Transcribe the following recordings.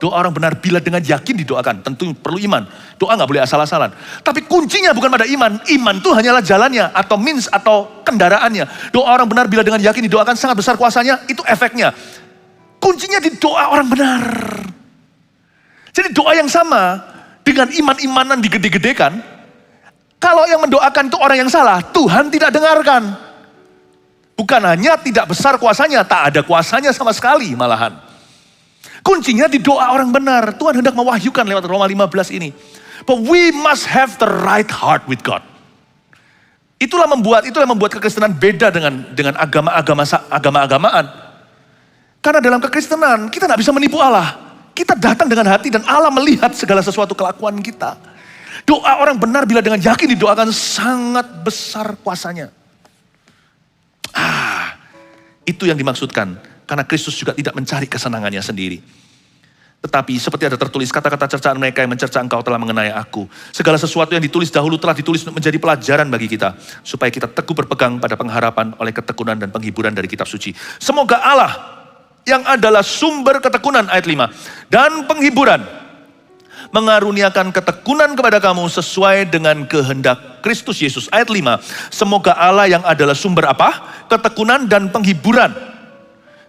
Doa orang benar bila dengan yakin didoakan. Tentu perlu iman. Doa gak boleh asal-asalan. Tapi kuncinya bukan pada iman. Iman itu hanyalah jalannya atau means atau kendaraannya. Doa orang benar bila dengan yakin didoakan sangat besar kuasanya. Itu efeknya. Kuncinya di doa orang benar. Jadi doa yang sama dengan iman-imanan digede-gedekan. Kalau yang mendoakan itu orang yang salah, Tuhan tidak dengarkan. Bukan hanya tidak besar kuasanya, tak ada kuasanya sama sekali malahan. Kuncinya di doa orang benar. Tuhan hendak mewahyukan lewat Roma 15 ini. But we must have the right heart with God. Itulah yang membuat kekristenan beda dengan agama-agamaan. Karena dalam kekristenan kita tidak bisa menipu Allah. Kita datang dengan hati dan Allah melihat segala sesuatu kelakuan kita. Doa orang benar bila dengan yakin didoakan sangat besar kuasanya. Itu yang dimaksudkan. Karena Kristus juga tidak mencari kesenangannya sendiri. Tetapi seperti ada tertulis, kata-kata cercaan mereka yang mencerca engkau telah mengenai aku. Segala sesuatu yang ditulis dahulu telah ditulis untuk menjadi pelajaran bagi kita. Supaya kita teguh berpegang pada pengharapan oleh ketekunan dan penghiburan dari kitab suci. Semoga Allah yang adalah sumber ketekunan, ayat 5. Dan penghiburan mengaruniakan ketekunan kepada kamu sesuai dengan kehendak Kristus Yesus. Ayat 5. Semoga Allah yang adalah sumber apa? Ketekunan dan penghiburan.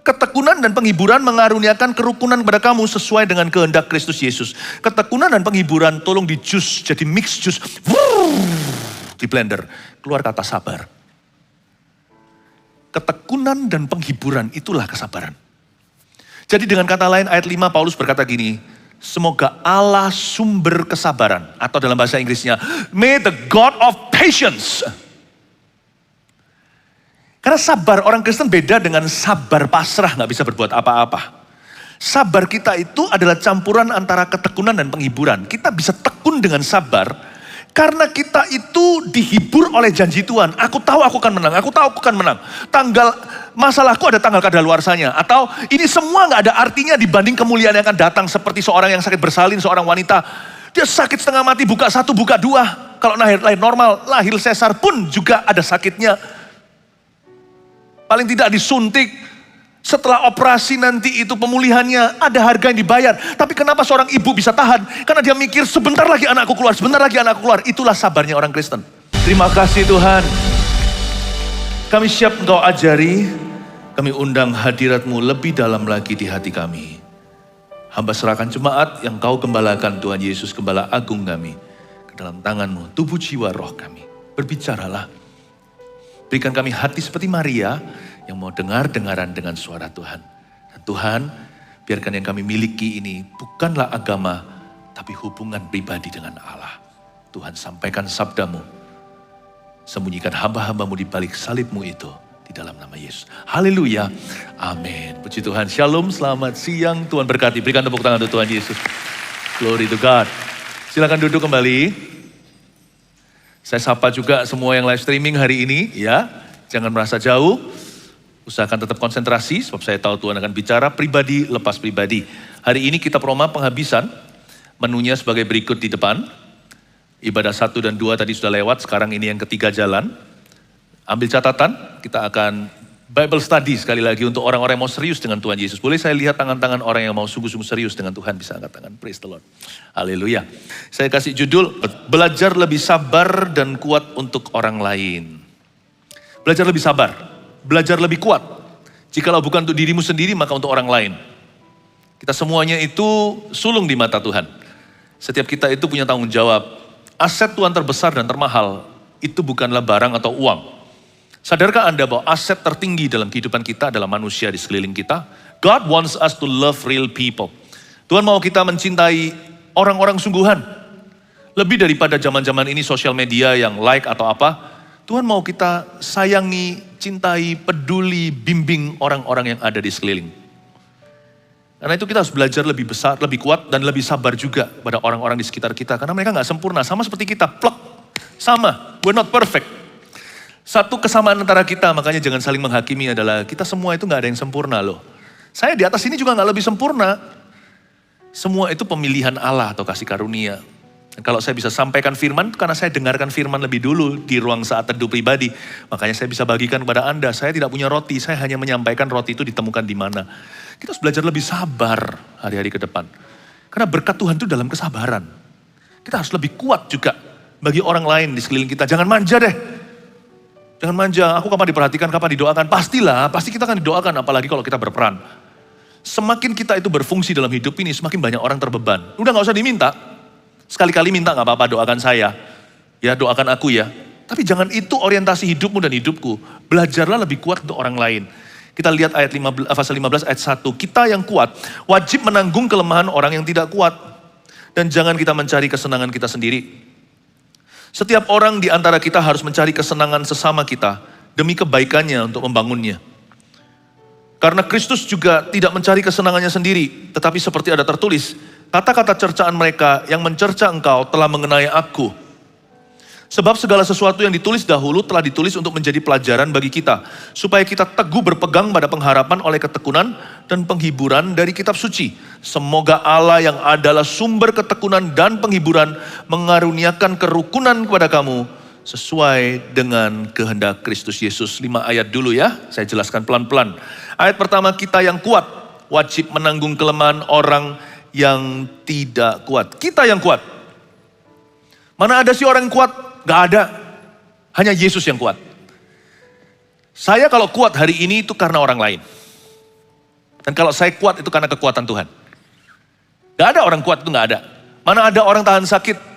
Ketekunan dan penghiburan mengaruniakan kerukunan kepada kamu sesuai dengan kehendak Kristus Yesus. Ketekunan dan penghiburan tolong di jus, jadi mix jus. Di blender, keluar kata sabar. Ketekunan dan penghiburan itulah kesabaran. Jadi dengan kata lain ayat 5 Paulus berkata gini, semoga Allah sumber kesabaran. Atau dalam bahasa Inggrisnya, may the God of patience. Karena sabar orang Kristen beda dengan sabar pasrah, gak bisa berbuat apa-apa. Sabar kita itu adalah campuran antara ketekunan dan penghiburan. Kita bisa tekun dengan sabar, karena kita itu dihibur oleh janji Tuhan. Aku tahu aku akan menang, aku tahu aku akan menang. Masalahku ada tanggal kadaluarsanya. Atau ini semua gak ada artinya dibanding kemuliaan yang akan datang. Seperti seorang yang sakit bersalin, seorang wanita. Dia sakit setengah mati, buka 1, buka 2. Kalau lahir normal, lahir sesar pun juga ada sakitnya. Paling tidak disuntik, setelah operasi nanti itu pemulihannya ada harga yang dibayar. Tapi kenapa seorang ibu bisa tahan? Karena dia mikir sebentar lagi anakku keluar, sebentar lagi anakku keluar. Itulah sabarnya orang Kristen. Terima kasih Tuhan. Kami siap Engkau ajari, kami undang hadirat-Mu lebih dalam lagi di hati kami. Hamba serahkan jemaat yang Kau gembalakan Tuhan Yesus, Gembala Agung kami. Ke dalam tangan-Mu, tubuh jiwa roh kami. Berbicaralah. Berikan kami hati seperti Maria yang mau dengar-dengaran dengan suara Tuhan. Dan Tuhan, biarkan yang kami miliki ini bukanlah agama, tapi hubungan pribadi dengan Allah. Tuhan sampaikan sabda-Mu. Sembunyikan hamba-hamba-Mu di balik salib-Mu itu. Di dalam nama Yesus. Haleluya. Amin. Puji Tuhan. Shalom, selamat siang. Tuhan berkati. Berikan tepuk tangan untuk Tuhan Yesus. Glory to God. Silakan duduk kembali. Saya sapa juga semua yang live streaming hari ini, ya. Jangan merasa jauh, usahakan tetap konsentrasi, sebab saya tahu Tuhan akan bicara pribadi lepas pribadi. Hari ini kita proma penghabisan, menunya sebagai berikut di depan. Ibadah 1 dan 2 tadi sudah lewat, sekarang ini yang ketiga jalan. Ambil catatan, kita akan Bible study sekali lagi untuk orang-orang yang mau serius dengan Tuhan Yesus. Boleh saya lihat tangan-tangan orang yang mau sungguh-sungguh serius dengan Tuhan, bisa angkat tangan. Praise the Lord. Haleluya. Saya kasih judul, belajar lebih sabar dan kuat untuk orang lain. Belajar lebih sabar, belajar lebih kuat. Jikalau bukan untuk dirimu sendiri, maka untuk orang lain. Kita semuanya itu sulung di mata Tuhan. Setiap kita itu punya tanggung jawab. Aset Tuhan terbesar dan termahal, itu bukanlah barang atau uang. Sadarkah Anda bahwa aset tertinggi dalam kehidupan kita adalah manusia di sekeliling kita? God wants us to love real people. Tuhan mau kita mencintai orang-orang sungguhan. Lebih daripada zaman-zaman ini sosial media yang like atau apa. Tuhan mau kita sayangi, cintai, peduli, bimbing orang-orang yang ada di sekeliling. Karena itu kita harus belajar lebih besar, lebih kuat, dan lebih sabar juga pada orang-orang di sekitar kita. Karena mereka gak sempurna, sama seperti kita, plek, sama, we're not perfect. Satu kesamaan antara kita, makanya jangan saling menghakimi adalah kita semua itu gak ada yang sempurna loh. Saya di atas ini juga gak lebih sempurna. Semua itu pemilihan Allah atau kasih karunia. Dan kalau saya bisa sampaikan firman, karena saya dengarkan firman lebih dulu di ruang saat teduh pribadi. Makanya saya bisa bagikan kepada Anda, saya tidak punya roti, saya hanya menyampaikan roti itu ditemukan di mana. Kita harus belajar lebih sabar hari-hari ke depan. Karena berkat Tuhan itu dalam kesabaran. Kita harus lebih kuat juga bagi orang lain di sekeliling kita. Jangan manja deh. Jangan manja, aku kapan diperhatikan, kapan didoakan. Pastilah, pasti kita akan didoakan, apalagi kalau kita berperan. Semakin kita itu berfungsi dalam hidup ini, semakin banyak orang terbeban. Udah gak usah diminta. Sekali-kali minta gak apa-apa, doakan saya. Ya, doakan aku ya. Tapi jangan itu orientasi hidupmu dan hidupku. Belajarlah lebih kuat untuk orang lain. Kita lihat ayat 15, pasal 15 ayat 1. Kita yang kuat wajib menanggung kelemahan orang yang tidak kuat. Dan jangan kita mencari kesenangan kita sendiri. Setiap orang di antara kita harus mencari kesenangan sesama kita demi kebaikannya untuk membangunnya. Karena Kristus juga tidak mencari kesenangannya sendiri, tetapi seperti ada tertulis, kata-kata cercaan mereka yang mencerca engkau telah mengenai aku. Sebab segala sesuatu yang ditulis dahulu telah ditulis untuk menjadi pelajaran bagi kita, supaya kita teguh berpegang pada pengharapan oleh ketekunan dan penghiburan dari kitab suci. Semoga Allah yang adalah sumber ketekunan dan penghiburan mengaruniakan kerukunan kepada kamu sesuai dengan kehendak Kristus Yesus. 5 ayat dulu ya, saya jelaskan pelan-pelan. Ayat pertama, kita yang kuat wajib menanggung kelemahan orang yang tidak kuat. Kita yang kuat. Mana ada sih orang yang kuat? Gak ada. Hanya Yesus yang kuat. Saya kalau kuat hari ini itu karena orang lain. Dan kalau saya kuat itu karena kekuatan Tuhan. Gak ada orang kuat itu gak ada. Mana ada orang tahan sakit?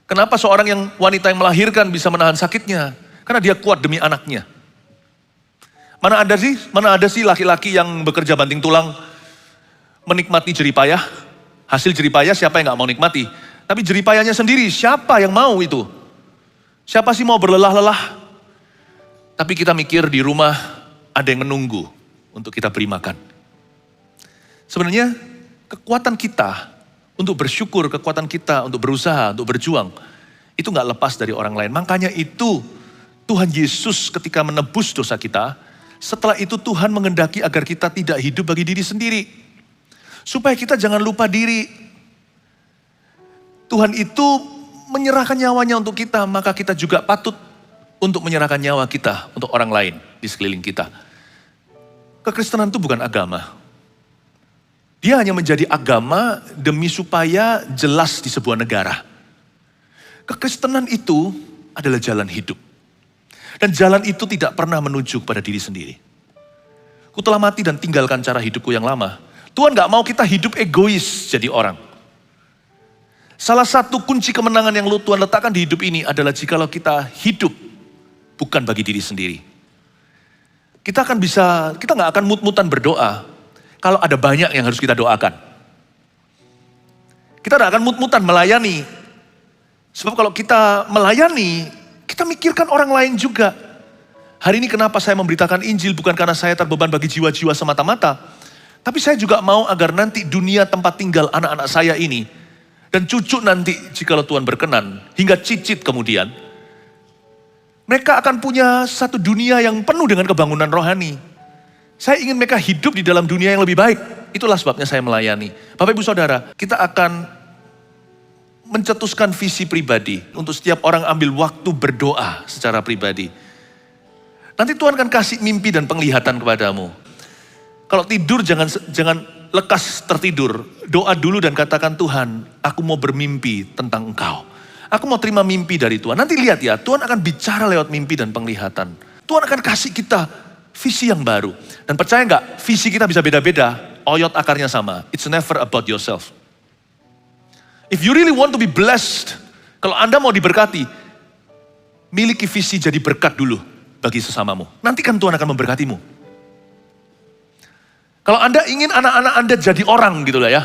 Kenapa seorang wanita yang melahirkan bisa menahan sakitnya? Karena dia kuat demi anaknya. Mana ada sih laki-laki yang bekerja banting tulang menikmati jeripayah? Hasil jeripayah siapa yang gak mau nikmati? Tapi jeripayahnya sendiri, siapa yang mau itu? Siapa sih mau berlelah-lelah? Tapi kita mikir di rumah ada yang menunggu untuk kita beri makan. Sebenarnya kekuatan kita untuk bersyukur, kekuatan kita untuk berusaha, untuk berjuang, itu gak lepas dari orang lain. Makanya itu Tuhan Yesus ketika menebus dosa kita, setelah itu Tuhan mengendaki agar kita tidak hidup bagi diri sendiri. Supaya kita jangan lupa diri. Tuhan itu menyerahkan nyawanya untuk kita, maka kita juga patut untuk menyerahkan nyawa kita untuk orang lain di sekeliling kita. Kekristenan itu bukan agama. Dia hanya menjadi agama demi supaya jelas di sebuah negara. Kekristenan itu adalah jalan hidup. Dan jalan itu tidak pernah menuju kepada diri sendiri. Ku telah mati dan tinggalkan cara hidupku yang lama. Tuhan gak mau kita hidup egois jadi orang. Salah satu kunci kemenangan yang Tuhan letakkan di hidup ini adalah jikalau kita hidup bukan bagi diri sendiri. Kita gak akan mut-mutan berdoa kalau ada banyak yang harus kita doakan. Kita gak akan mut-mutan melayani. Sebab kalau kita melayani, kita mikirkan orang lain juga. Hari ini kenapa saya memberitakan Injil bukan karena saya terbeban bagi jiwa-jiwa semata-mata. Tapi saya juga mau agar nanti dunia tempat tinggal anak-anak saya ini dan cucu nanti jikalau Tuhan berkenan, hingga cicit kemudian, mereka akan punya satu dunia yang penuh dengan kebangunan rohani. Saya ingin mereka hidup di dalam dunia yang lebih baik. Itulah sebabnya saya melayani. Bapak Ibu Saudara, kita akan mencetuskan visi pribadi untuk setiap orang ambil waktu berdoa secara pribadi. Nanti Tuhan akan kasih mimpi dan penglihatan kepadamu. Kalau tidur jangan lekas tertidur. Doa dulu dan katakan, Tuhan, aku mau bermimpi tentang Engkau. Aku mau terima mimpi dari Tuhan. Nanti lihat ya, Tuhan akan bicara lewat mimpi dan penglihatan. Tuhan akan kasih kita visi yang baru. Dan percaya nggak, visi kita bisa beda-beda, oyot akarnya sama. It's never about yourself. If you really want to be blessed, kalau Anda mau diberkati, miliki visi jadi berkat dulu bagi sesamamu. Nanti kan Tuhan akan memberkatimu. Kalau Anda ingin anak-anak Anda jadi orang gitu lah ya.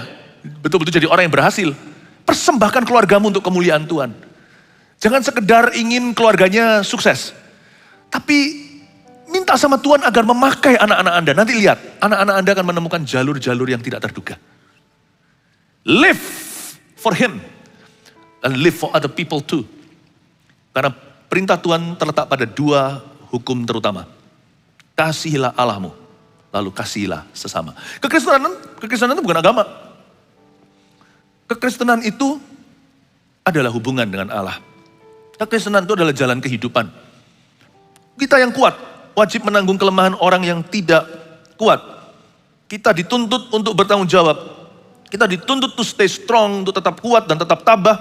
Betul-betul jadi orang yang berhasil. Persembahkan keluargamu untuk kemuliaan Tuhan. Jangan sekedar ingin keluarganya sukses. Tapi minta sama Tuhan agar memakai anak-anak Anda. Nanti lihat, anak-anak Anda akan menemukan jalur-jalur yang tidak terduga. Live for Him. And live for other people too. Karena perintah Tuhan terletak pada 2 hukum terutama. Kasihilah Allahmu. Lalu kasihilah sesama. Kekristenan itu bukan agama. Kekristenan itu adalah hubungan dengan Allah. Kekristenan itu adalah jalan kehidupan. Kita yang kuat wajib menanggung kelemahan orang yang tidak kuat. Kita dituntut untuk bertanggung jawab Kita dituntut to stay strong, untuk tetap kuat dan tetap tabah.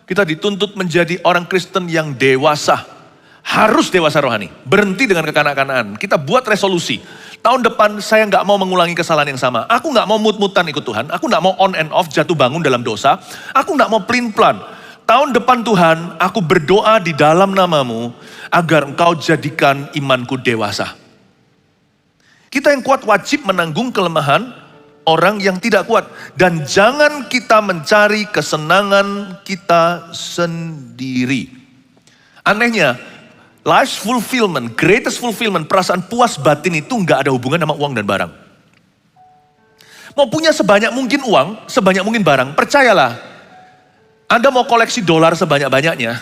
Kita dituntut menjadi orang Kristen yang dewasa. Harus dewasa rohani. Berhenti dengan kekanak-kanakan. Kita buat resolusi. Tahun depan saya nggak mau mengulangi kesalahan yang sama. Aku nggak mau mut-mutan ikut Tuhan. Aku nggak mau on and off jatuh bangun dalam dosa. Aku nggak mau pelin-pelan. Tahun depan Tuhan, aku berdoa di dalam nama-Mu agar Engkau jadikan imanku dewasa. Kita yang kuat wajib menanggung kelemahan orang yang tidak kuat. Dan jangan kita mencari kesenangan kita sendiri. Anehnya, life's fulfillment, greatest fulfillment, perasaan puas batin itu nggak ada hubungan sama uang dan barang. Mau punya sebanyak mungkin uang, sebanyak mungkin barang, percayalah. Anda mau koleksi dolar sebanyak-banyaknya,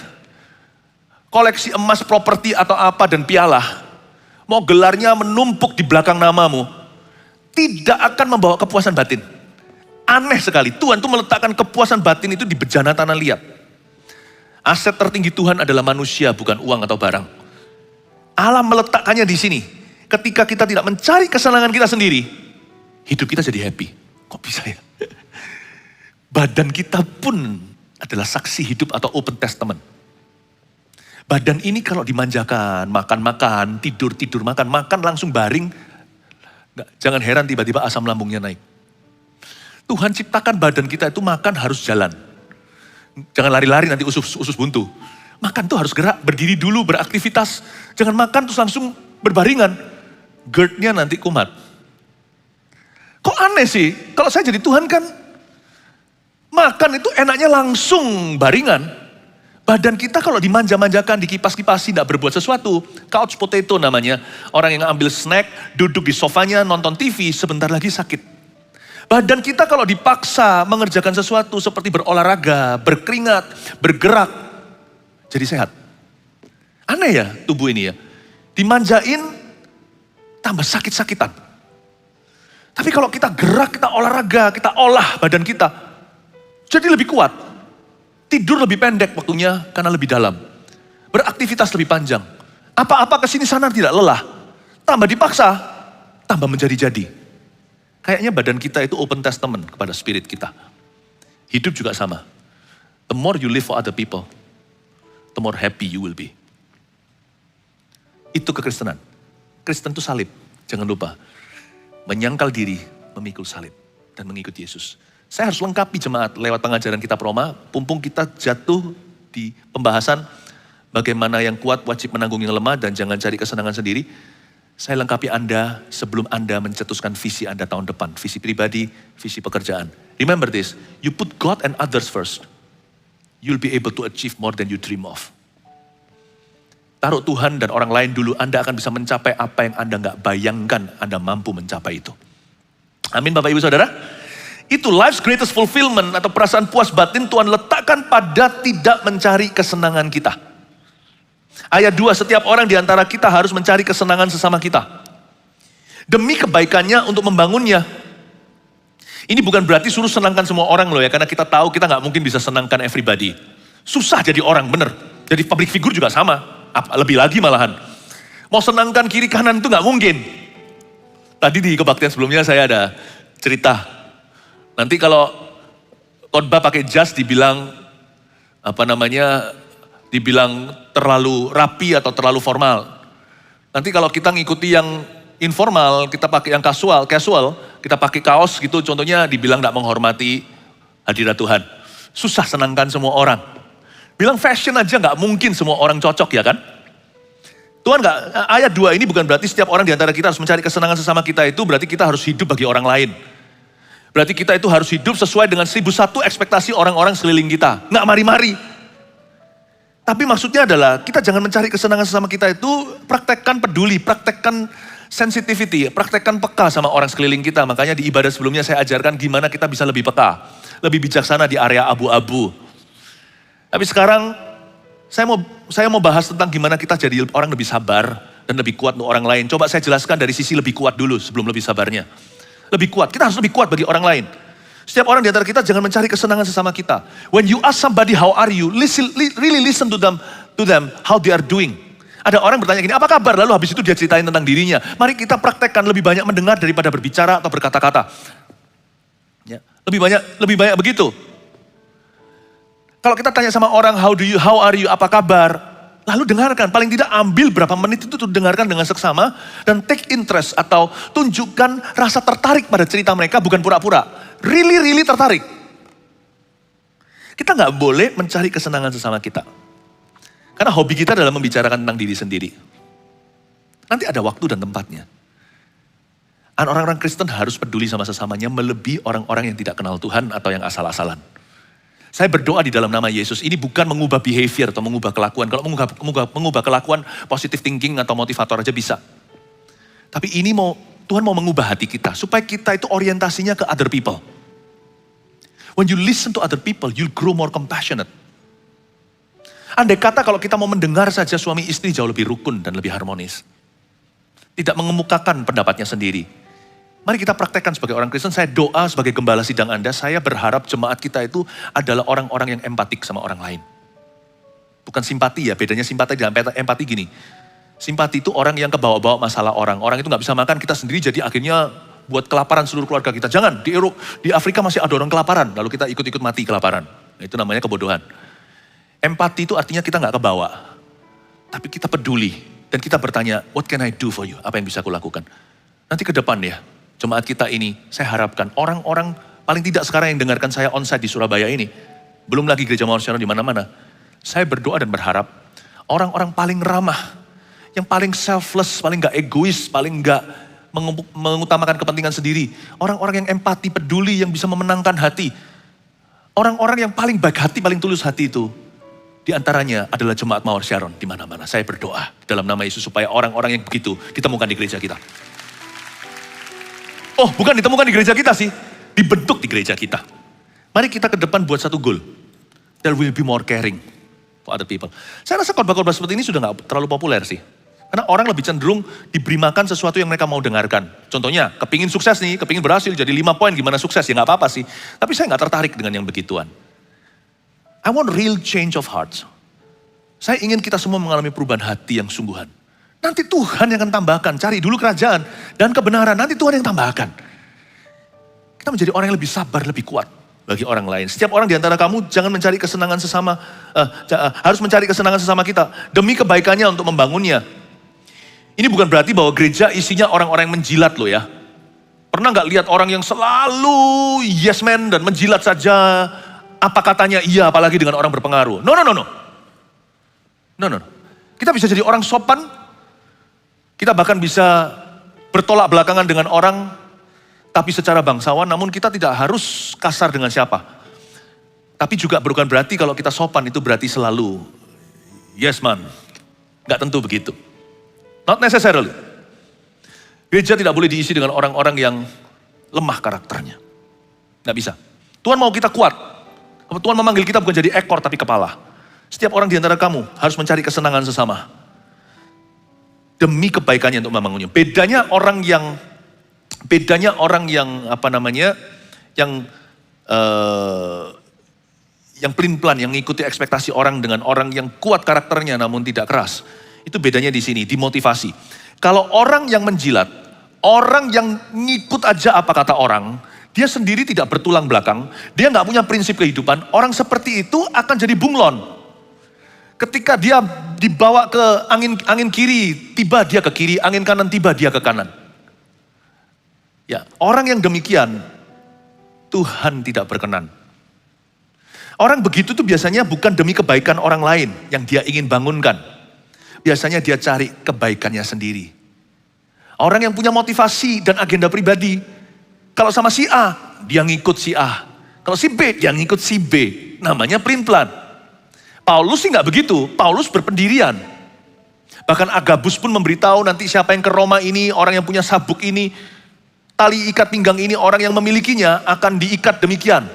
koleksi emas, properti atau apa dan piala, mau gelarnya menumpuk di belakang namamu, tidak akan membawa kepuasan batin. Aneh sekali, Tuhan tuh meletakkan kepuasan batin itu di bejana tanah liat. Aset tertinggi Tuhan adalah manusia, bukan uang atau barang. Allah meletakkannya di sini. Ketika kita tidak mencari kesenangan kita sendiri, hidup kita jadi happy. Kok bisa ya? Badan kita pun adalah saksi hidup atau open testament. Badan ini kalau dimanjakan, makan-makan, tidur-tidur, makan langsung baring. Jangan heran tiba-tiba asam lambungnya naik. Tuhan ciptakan badan kita itu makan harus jalan. Jangan lari-lari nanti usus buntu. Makan tuh harus gerak, berdiri dulu, beraktivitas. Jangan makan terus langsung berbaringan. GERD-nya nanti kumat. Kok aneh sih? Kalau saya jadi Tuhan kan, makan itu enaknya langsung baringan. Badan kita kalau dimanja-manjakan, dikipas-kipasi, tidak berbuat sesuatu. Couch potato namanya. Orang yang ambil snack, duduk di sofanya, nonton TV, sebentar lagi sakit. Badan kita kalau dipaksa mengerjakan sesuatu seperti berolahraga, berkeringat, bergerak, jadi sehat. Aneh ya tubuh ini ya. Dimanjain, tambah sakit-sakitan. Tapi kalau kita gerak, kita olahraga, kita olah badan kita, jadi lebih kuat. Tidur lebih pendek waktunya karena lebih dalam. Beraktivitas lebih panjang. Apa-apa kesini sana tidak lelah. Tambah dipaksa, tambah menjadi-jadi. Kayaknya badan kita itu open testament kepada spirit kita. Hidup juga sama. The more you live for other people, the more happy you will be. Itu kekristenan. Kristen itu salib, jangan lupa. Menyangkal diri, memikul salib, dan mengikuti Yesus. Saya harus lengkapi jemaat lewat pengajaran Kitab Roma. Pumpung kita jatuh di pembahasan bagaimana yang kuat wajib menanggung yang lemah dan jangan cari kesenangan sendiri. Saya lengkapi Anda sebelum Anda mencetuskan visi Anda tahun depan. Visi pribadi, visi pekerjaan. Remember this, you put God and others first. You'll be able to achieve more than you dream of. Taruh Tuhan dan orang lain dulu, Anda akan bisa mencapai apa yang Anda nggak bayangkan Anda mampu mencapai itu. Amin Bapak Ibu Saudara. Itu life's greatest fulfillment atau perasaan puas batin Tuhan letakkan pada tidak mencari kesenangan kita. Ayat 2, setiap orang di antara kita harus mencari kesenangan sesama kita. Demi kebaikannya untuk membangunnya. Ini bukan berarti suruh senangkan semua orang loh ya, karena kita tahu kita nggak mungkin bisa senangkan everybody. Susah jadi orang, bener. Jadi public figure juga sama, lebih lagi malahan. Mau senangkan kiri kanan itu nggak mungkin. Tadi di kebaktian sebelumnya saya ada cerita. Nanti kalau khotbah pakai jas dibilang dibilang terlalu rapi atau terlalu formal. Nanti kalau kita ngikuti yang informal, kita pakai yang casual, kita pakai kaos gitu, contohnya dibilang tidak menghormati hadirat Tuhan. Susah senangkan semua orang. Bilang fashion aja nggak mungkin semua orang cocok ya kan? Tuhan nggak, ayat 2 ini bukan berarti setiap orang di antara kita harus mencari kesenangan sesama kita itu, berarti kita harus hidup bagi orang lain. Berarti kita itu harus hidup sesuai dengan 1001 ekspektasi orang-orang sekeliling kita. Nggak mari-mari. Tapi maksudnya adalah kita jangan mencari kesenangan sesama kita itu, praktekkan peduli, praktekkan sensitivity, praktekkan peka sama orang sekeliling kita. Makanya di ibadah sebelumnya saya ajarkan gimana kita bisa lebih peka, lebih bijaksana di area abu-abu. Tapi sekarang saya mau bahas tentang gimana kita jadi orang lebih sabar dan lebih kuat untuk orang lain. Coba saya jelaskan dari sisi lebih kuat dulu sebelum lebih sabarnya. Lebih kuat, kita harus lebih kuat bagi orang lain. Setiap orang di antara kita jangan mencari kesenangan sesama kita. When you ask somebody how are you, really listen to them how they are doing. Ada orang bertanya gini, apa kabar? Lalu habis itu dia ceritain tentang dirinya. Mari kita praktekkan lebih banyak mendengar daripada berbicara atau berkata-kata. Ya. Lebih banyak begitu. Kalau kita tanya sama orang, how are you, apa kabar? Lalu dengarkan, paling tidak ambil berapa menit itu dengarkan dengan seksama dan take interest atau tunjukkan rasa tertarik pada cerita mereka, bukan pura-pura. Really tertarik. Kita nggak boleh mencari kesenangan sesama kita. Karena hobi kita adalah membicarakan tentang diri sendiri. Nanti ada waktu dan tempatnya. Orang-orang Kristen harus peduli sama sesamanya melebihi orang-orang yang tidak kenal Tuhan atau yang asal-asalan. Saya berdoa di dalam nama Yesus, ini bukan mengubah behavior atau mengubah kelakuan. Kalau mengubah kelakuan, positive thinking atau motivator aja bisa. Tapi ini Tuhan mau mengubah hati kita, supaya kita itu orientasinya ke other people. When you listen to other people, you'll grow more compassionate. Andai kata kalau kita mau mendengar saja suami istri jauh lebih rukun dan lebih harmonis. Tidak mengemukakan pendapatnya sendiri. Mari kita praktekkan sebagai orang Kristen, saya doa sebagai gembala sidang Anda, saya berharap jemaat kita itu adalah orang-orang yang empatik sama orang lain. Bukan simpati ya, bedanya simpati dan empati gini. Simpati itu orang yang kebawa-bawa masalah orang. Orang itu gak bisa makan, kita sendiri jadi akhirnya buat kelaparan seluruh keluarga kita. Jangan, di Afrika masih ada orang kelaparan, lalu kita ikut-ikut mati kelaparan. Itu namanya kebodohan. Empati itu artinya kita gak kebawa. Tapi kita peduli, dan kita bertanya, what can I do for you? Apa yang bisa aku lakukan? Nanti ke depan ya. Jemaat kita ini, saya harapkan orang-orang paling tidak sekarang yang dengarkan saya onsite di Surabaya ini, belum lagi gereja Mawar Sharon di mana-mana. Saya berdoa dan berharap orang-orang paling ramah, yang paling selfless, paling gak egois, paling gak mengutamakan kepentingan sendiri. Orang-orang yang empati, peduli, yang bisa memenangkan hati. Orang-orang yang paling baik hati, paling tulus hati itu, di antaranya adalah jemaat Mawar Sharon di mana-mana. Saya berdoa dalam nama Yesus supaya orang-orang yang begitu ditemukan di gereja kita. Oh, bukan ditemukan di gereja kita sih, dibentuk di gereja kita. Mari kita ke depan buat satu goal. There will be more caring for other people. Saya rasa khotbah-khotbah seperti ini sudah gak terlalu populer sih. Karena orang lebih cenderung diberi makan sesuatu yang mereka mau dengarkan. Contohnya, kepingin sukses nih, kepingin berhasil jadi 5 poin gimana sukses, ya gak apa-apa sih. Tapi saya gak tertarik dengan yang begituan. I want real change of hearts. Saya ingin kita semua mengalami perubahan hati yang sungguhan. Nanti Tuhan yang akan tambahkan, cari dulu kerajaan dan kebenaran, nanti Tuhan yang tambahkan. Kita menjadi orang yang lebih sabar, lebih kuat bagi orang lain. Setiap orang di antara kamu jangan mencari kesenangan sesama, harus mencari kesenangan sesama kita demi kebaikannya untuk membangunnya. Ini bukan berarti bahwa gereja isinya orang-orang yang menjilat loh ya. Pernah gak lihat orang yang selalu yes man dan menjilat saja apa katanya iya, apalagi dengan orang berpengaruh. No. Kita bisa jadi orang sopan. Kita bahkan bisa bertolak belakangan dengan orang, tapi secara bangsawan, namun kita tidak harus kasar dengan siapa. Tapi juga bukan berarti kalau kita sopan itu berarti selalu, yes man. Gak tentu begitu. Not necessarily. Gereja tidak boleh diisi dengan orang-orang yang lemah karakternya. Gak bisa. Tuhan mau kita kuat. Tuhan memanggil kita bukan jadi ekor tapi kepala. Setiap orang di antara kamu harus mencari kesenangan sesama. Demi kebaikannya untuk membangunnya. Bedanya orang yang pelin-pelan, yang ngikuti ekspektasi orang dengan orang yang kuat karakternya namun tidak keras. Itu bedanya di sini, dimotivasi. Kalau orang yang menjilat, orang yang ngikut aja apa kata orang, dia sendiri tidak bertulang belakang, dia nggak punya prinsip kehidupan, orang seperti itu akan jadi bunglon. Ketika dia dibawa ke angin kiri, tiba dia ke kiri, angin kanan tiba dia ke kanan. Ya, orang yang demikian, Tuhan tidak berkenan. Orang begitu tuh biasanya bukan demi kebaikan orang lain yang dia ingin bangunkan. Biasanya dia cari kebaikannya sendiri. Orang yang punya motivasi dan agenda pribadi. Kalau sama si A, dia ngikut si A. Kalau si B, dia ngikut si B. Namanya pelin-pelan. Paulus sih gak begitu, Paulus berpendirian. Bahkan Agabus pun memberitahu nanti siapa yang ke Roma ini, orang yang punya sabuk ini, tali ikat pinggang ini, orang yang memilikinya akan diikat demikian.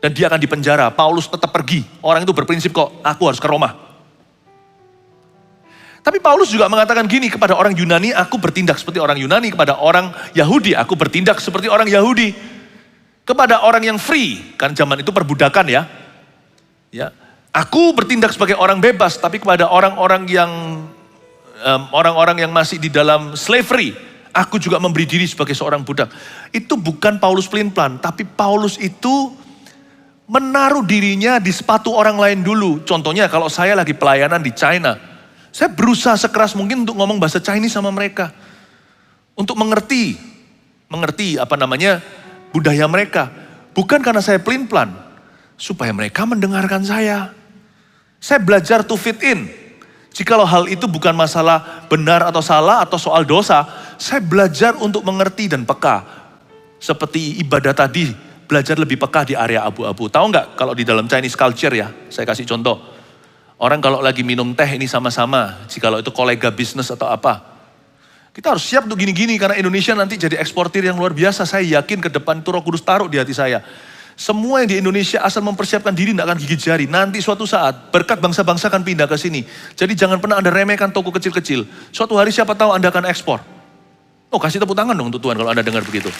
Dan dia akan dipenjara, Paulus tetap pergi. Orang itu berprinsip kok, aku harus ke Roma. Tapi Paulus juga mengatakan gini kepada orang Yunani, aku bertindak seperti orang Yunani. Kepada orang Yahudi, aku bertindak seperti orang Yahudi. Kepada orang yang free, kan zaman itu perbudakan ya. Aku bertindak sebagai orang bebas, tapi kepada orang-orang yang masih di dalam slavery, Aku juga memberi diri sebagai seorang budak. Itu bukan Paulus pelin-pelan, tapi Paulus itu menaruh dirinya di sepatu orang lain dulu. Contohnya kalau saya lagi pelayanan di China, saya berusaha sekeras mungkin untuk ngomong bahasa Chinese sama mereka. Untuk mengerti budaya mereka. Bukan karena saya pelin-pelan, supaya mereka mendengarkan saya. Saya belajar to fit in. Jikalau hal itu bukan masalah benar atau salah atau soal dosa, saya belajar untuk mengerti dan peka. Seperti ibadah tadi, belajar lebih peka di area abu-abu. Tahu nggak kalau di dalam Chinese culture ya, saya kasih contoh. Orang kalau lagi minum teh ini sama-sama, jikalau itu kolega bisnis atau apa. Kita harus siap untuk gini-gini karena Indonesia nanti jadi eksportir yang luar biasa. Saya yakin ke depan itu Roh Kudus taruh di hati saya. Semua yang di Indonesia asal mempersiapkan diri tidak akan gigit jari. Nanti suatu saat berkat bangsa-bangsa akan pindah ke sini. Jadi jangan pernah Anda remehkan toko kecil-kecil. Suatu hari siapa tahu Anda akan ekspor. Oh, kasih tepuk tangan dong untuk Tuhan kalau Anda dengar begitu.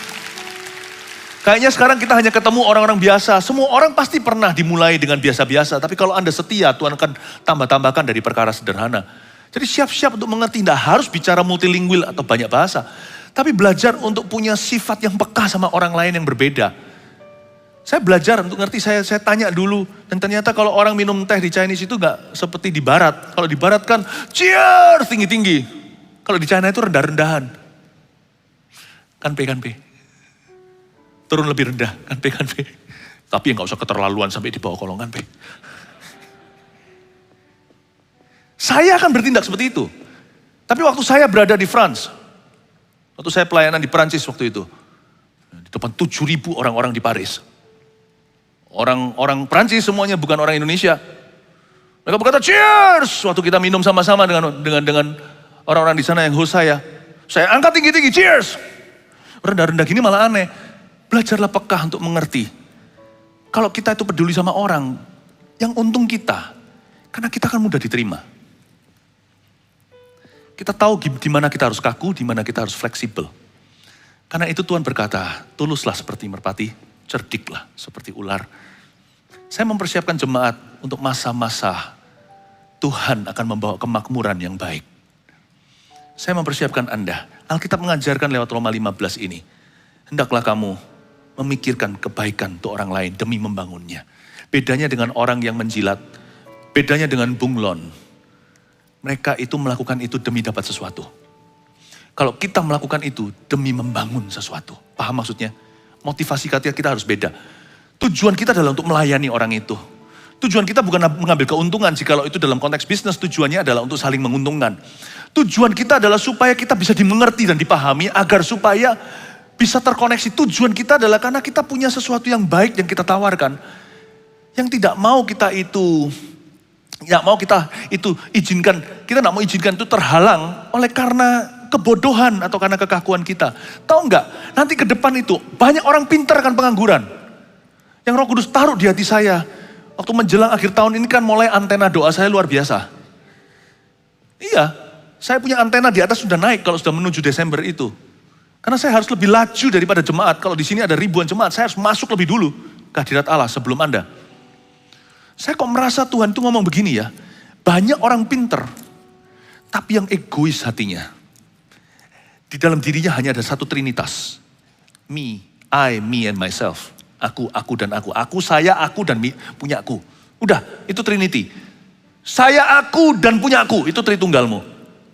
Kayaknya sekarang kita hanya ketemu orang-orang biasa. Semua orang pasti pernah dimulai dengan biasa-biasa. Tapi kalau Anda setia, Tuhan akan tambah-tambahkan dari perkara sederhana. Jadi siap-siap untuk mengerti. Tidak harus bicara multilingual atau banyak bahasa. Tapi belajar untuk punya sifat yang peka sama orang lain yang berbeda. Saya belajar untuk ngerti, saya tanya dulu. Dan ternyata kalau orang minum teh di Chinese itu gak seperti di barat. Kalau di barat kan cheers tinggi-tinggi. Kalau di China itu rendah-rendahan. Kan P. Turun lebih rendah, kan P. Tapi gak usah keterlaluan sampai di bawah kolongan P. Saya akan bertindak seperti itu. Tapi waktu saya berada di France, waktu saya pelayanan di Prancis waktu itu, di depan 7.000 orang-orang di Paris. Orang Prancis semuanya bukan orang Indonesia. Mereka berkata cheers waktu kita minum sama-sama dengan orang-orang di sana yang host saya. Saya angkat tinggi-tinggi cheers. Rendah-rendah gini malah aneh. Belajarlah peka untuk mengerti. Kalau kita itu peduli sama orang, yang untung kita, karena kita kan mudah diterima. Kita tahu di mana kita harus kaku, di mana kita harus fleksibel. Karena itu Tuhan berkata, tuluslah seperti merpati, cerdiklah seperti ular. Saya mempersiapkan jemaat untuk masa-masa Tuhan akan membawa kemakmuran yang baik. Saya mempersiapkan Anda. Alkitab mengajarkan lewat Roma 15 ini. Hendaklah kamu memikirkan kebaikan untuk orang lain demi membangunnya. Bedanya dengan orang yang menjilat, bedanya dengan bunglon. Mereka itu melakukan itu demi dapat sesuatu. Kalau kita melakukan itu demi membangun sesuatu. Paham maksudnya? Motivasi kita harus beda. Tujuan kita adalah untuk melayani orang itu. Tujuan kita bukan mengambil keuntungan. Jikalau itu dalam konteks bisnis, tujuannya adalah untuk saling menguntungkan. Tujuan kita adalah supaya kita bisa dimengerti dan dipahami agar supaya bisa terkoneksi. Tujuan kita adalah karena kita punya sesuatu yang baik yang kita tawarkan. Yang tidak mau kita itu izinkan, kita tidak mau izinkan itu terhalang oleh karena kebodohan atau karena kekakuan kita. Tahu nggak? Nanti ke depan itu banyak orang pintar akan pengangguran. Yang Roh Kudus taruh di hati saya. Waktu menjelang akhir tahun ini kan mulai antena doa saya luar biasa. Iya, saya punya antena di atas sudah naik kalau sudah menuju Desember itu. Karena saya harus lebih laju daripada jemaat. Kalau di sini ada ribuan jemaat, saya harus masuk lebih dulu ke hadirat Allah sebelum Anda. Saya kok merasa Tuhan itu ngomong begini ya. Banyak orang pinter, tapi yang egois hatinya. Di dalam dirinya hanya ada satu trinitas. Me, and myself. Aku dan aku. Aku, saya, aku dan punya aku. Udah, itu Trinity. Saya, aku dan punya aku. Itu Tritunggalmu.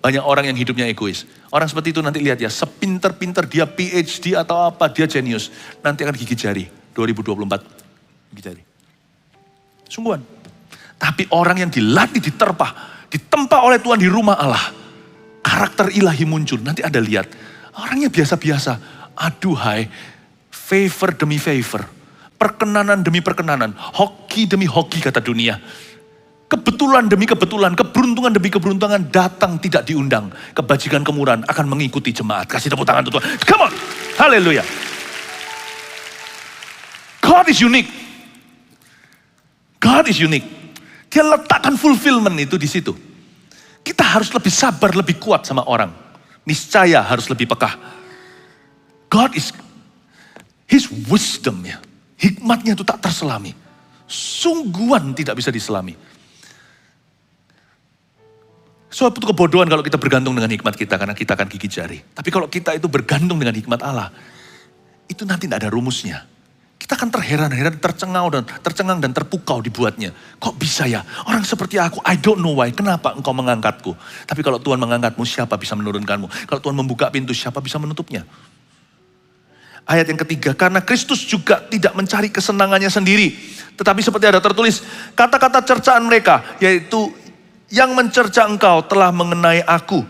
Banyak orang yang hidupnya egois. Orang seperti itu nanti lihat ya. Sepinter-pinter dia PhD atau apa. Dia jenius. Nanti akan gigit jari. 2024. Gigit jari. Sungguhan. Tapi orang yang dilatih, ditempa oleh Tuhan di rumah Allah. Karakter ilahi muncul. Nanti Anda lihat. Orangnya biasa-biasa. Aduhai. Favor demi favor. Perkenanan demi perkenanan. Hoki demi hoki kata dunia. Kebetulan demi kebetulan. Keberuntungan demi keberuntungan. Datang tidak diundang. Kebajikan kemurahan akan mengikuti jemaat. Kasih tepuk tangan untuk Tuhan. Come on. Haleluya. God is unique. God is unique. Dia letakkan fulfillment itu di situ. Kita harus lebih sabar, lebih kuat sama orang. Niscaya harus lebih peka. God is, His wisdom ya, hikmatnya itu tak terselami. Sungguhan tidak bisa diselami. Suatu kebodohan kalau kita bergantung dengan hikmat kita, karena kita akan gigit jari. Tapi kalau kita itu bergantung dengan hikmat Allah, itu nanti tidak ada rumusnya. Kita akan terheran-heran, tercengang dan terpukau dibuatnya. Kok bisa ya? Orang seperti aku, I don't know why. Kenapa engkau mengangkatku? Tapi kalau Tuhan mengangkatmu, siapa bisa menurunkanmu? Kalau Tuhan membuka pintu, siapa bisa menutupnya? Ayat yang ketiga, karena Kristus juga tidak mencari kesenangannya sendiri. Tetapi seperti ada tertulis, kata-kata cercaan mereka, yaitu yang mencerca engkau telah mengenai aku.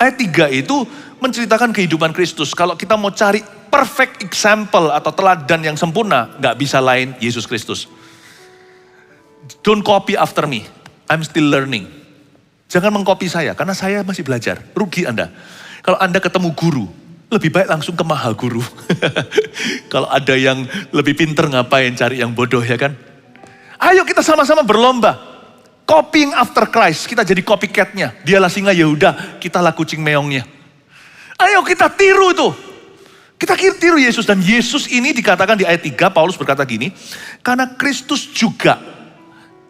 Ayat 3 itu menceritakan kehidupan Kristus. Kalau kita mau cari perfect example atau teladan yang sempurna, gak bisa lain Yesus Kristus. Don't copy after me, I'm still learning. Jangan mengcopy saya, karena saya masih belajar. Rugi Anda. Kalau Anda ketemu guru, lebih baik langsung ke maha guru. Kalau ada yang lebih pinter ngapain cari yang bodoh ya kan. Ayo kita sama-sama berlomba. Copying after Christ, kita jadi copycat-nya. Dialah singa Yehuda, kitalah kucing meongnya. Ayo kita tiru itu. Kita tiru Yesus. Dan Yesus ini dikatakan di ayat 3, Paulus berkata gini, karena Kristus juga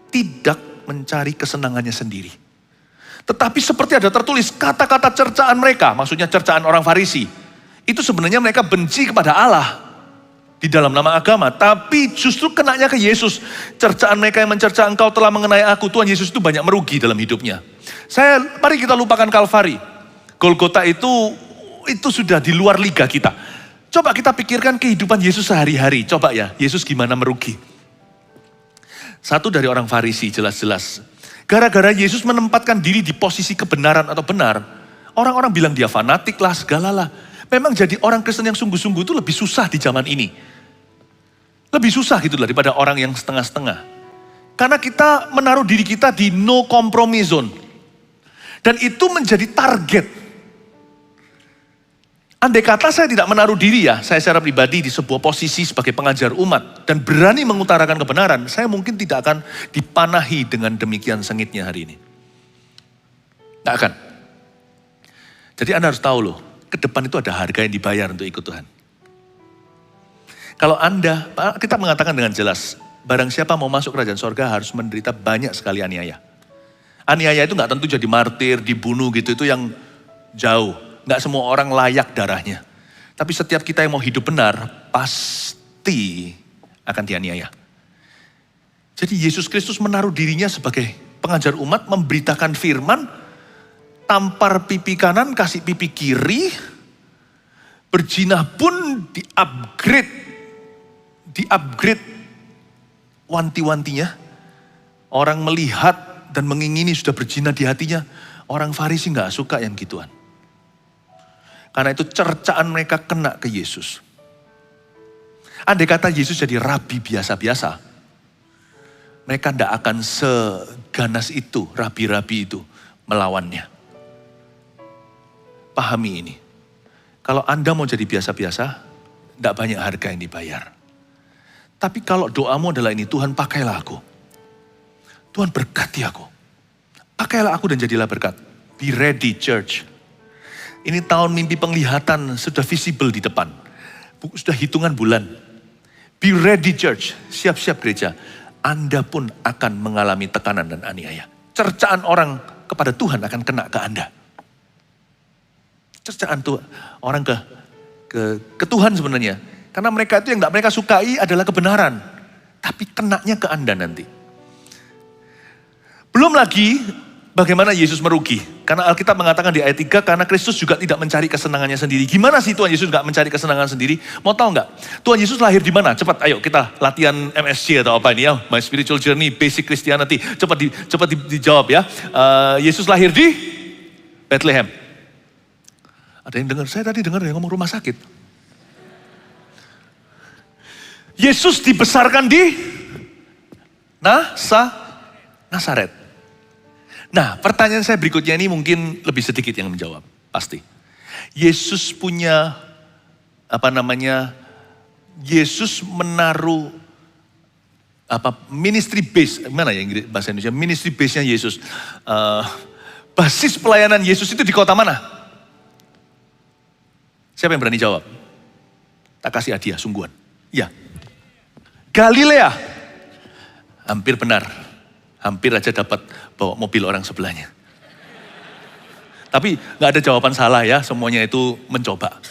tidak mencari kesenangannya sendiri. Tetapi seperti ada tertulis, kata-kata cercaan mereka, maksudnya cercaan orang Farisi, itu sebenarnya mereka benci kepada Allah di dalam nama agama, tapi justru kenanya ke Yesus. Cercaan mereka yang mencerca engkau telah mengenai aku. Tuhan Yesus itu banyak merugi dalam hidupnya. Mari kita lupakan Kalvari. Golgota itu sudah di luar liga kita. Coba kita pikirkan kehidupan Yesus sehari-hari. Coba ya, Yesus gimana merugi. Satu dari orang Farisi jelas-jelas. Gara-gara Yesus menempatkan diri di posisi kebenaran atau benar, orang-orang bilang dia fanatik lah, segala lah. Memang jadi orang Kristen yang sungguh-sungguh itu lebih susah di zaman ini. Lebih susah gitu daripada orang yang setengah-setengah. Karena kita menaruh diri kita di no compromise zone. Dan itu menjadi target. Andai kata saya tidak menaruh diri ya, saya secara pribadi di sebuah posisi sebagai pengajar umat. Dan berani mengutarakan kebenaran, saya mungkin tidak akan dipanahi dengan demikian sengitnya hari ini. Tidak akan. Jadi Anda harus tahu loh, ke depan itu ada harga yang dibayar untuk ikut Tuhan. Kalau Anda, kita mengatakan dengan jelas, barang siapa mau masuk kerajaan sorga harus menderita banyak sekali aniaya. Aniaya itu gak tentu jadi martir, dibunuh gitu, itu yang jauh. Gak semua orang layak darahnya. Tapi setiap kita yang mau hidup benar, pasti akan dianiaya. Jadi Yesus Kristus menaruh dirinya sebagai pengajar umat, memberitakan firman, tampar pipi kanan, kasih pipi kiri, berjinah pun di-upgrade wanti-wantinya. Orang melihat dan mengingini sudah berjinah di hatinya. Orang Farisi gak suka yang gituan. Karena itu cercaan mereka kena ke Yesus. Andai kata Yesus jadi rabi biasa-biasa, mereka gak akan seganas itu, rabi-rabi itu melawannya. Pahami ini. Kalau Anda mau jadi biasa-biasa, tidak banyak harga yang dibayar. Tapi kalau doamu adalah ini, Tuhan pakailah aku. Tuhan berkati aku. Pakailah aku dan jadilah berkat. Be ready church. Ini tahun mimpi penglihatan sudah visible di depan. Sudah hitungan bulan. Be ready church. Siap-siap gereja. Anda pun akan mengalami tekanan dan aniaya. Cercaan orang kepada Tuhan akan kena ke Anda. Cercaan tuh orang ke Tuhan sebenarnya. Karena mereka itu yang gak mereka sukai adalah kebenaran. Tapi kenanya ke Anda nanti. Belum lagi bagaimana Yesus merugi. Karena Alkitab mengatakan di ayat 3, karena Kristus juga tidak mencari kesenangannya sendiri. Gimana sih Tuhan Yesus gak mencari kesenangan sendiri? Mau tahu gak? Tuhan Yesus lahir di mana? Cepat, ayo kita latihan MSC atau apa ini ya. My Spiritual Journey, Basic Christianity. Cepat dijawab ya. Yesus lahir di Bethlehem. Ada yang dengar, saya tadi dengar yang ngomong rumah sakit. Yesus dibesarkan di Nazaret. Nah, pertanyaan saya berikutnya ini mungkin lebih sedikit yang menjawab, pasti. Yesus punya, Yesus menaruh, ministry base, mana ya bahasa Indonesia, ministry base-nya Yesus. Basis pelayanan Yesus itu di kota mana? Siapa yang berani jawab? Tak kasih hadiah, sungguhan. Ya. Galilea. Hampir benar. Hampir aja dapat bawa mobil orang sebelahnya. Tapi nggak ada jawaban salah ya, semuanya itu mencoba.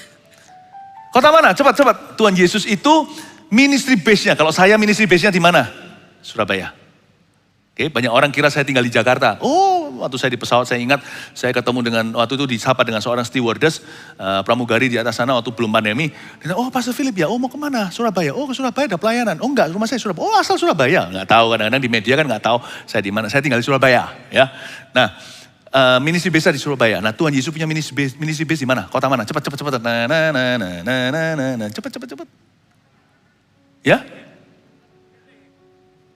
Kota mana? Cepat. Tuhan Yesus itu ministry base-nya. Kalau saya ministry base-nya di mana? Surabaya. Oke, banyak orang kira saya tinggal di Jakarta. Oh, waktu saya di pesawat saya ingat saya ketemu dengan, waktu itu disapa dengan seorang stewardess, pramugari di atas sana waktu belum pandemi. Dia, oh Pastor Philip ya, oh mau kemana? Surabaya. Oh ke Surabaya ada pelayanan. Oh enggak, rumah saya Surabaya. Oh asal Surabaya. Enggak tahu, kadang-kadang di media kan enggak tahu saya di mana. Saya tinggal di Surabaya. Ya. Nah, ministry base di Surabaya. Nah Tuhan Yesus punya ministry base di mana? Kota mana? Cepat. Cepat. Ya?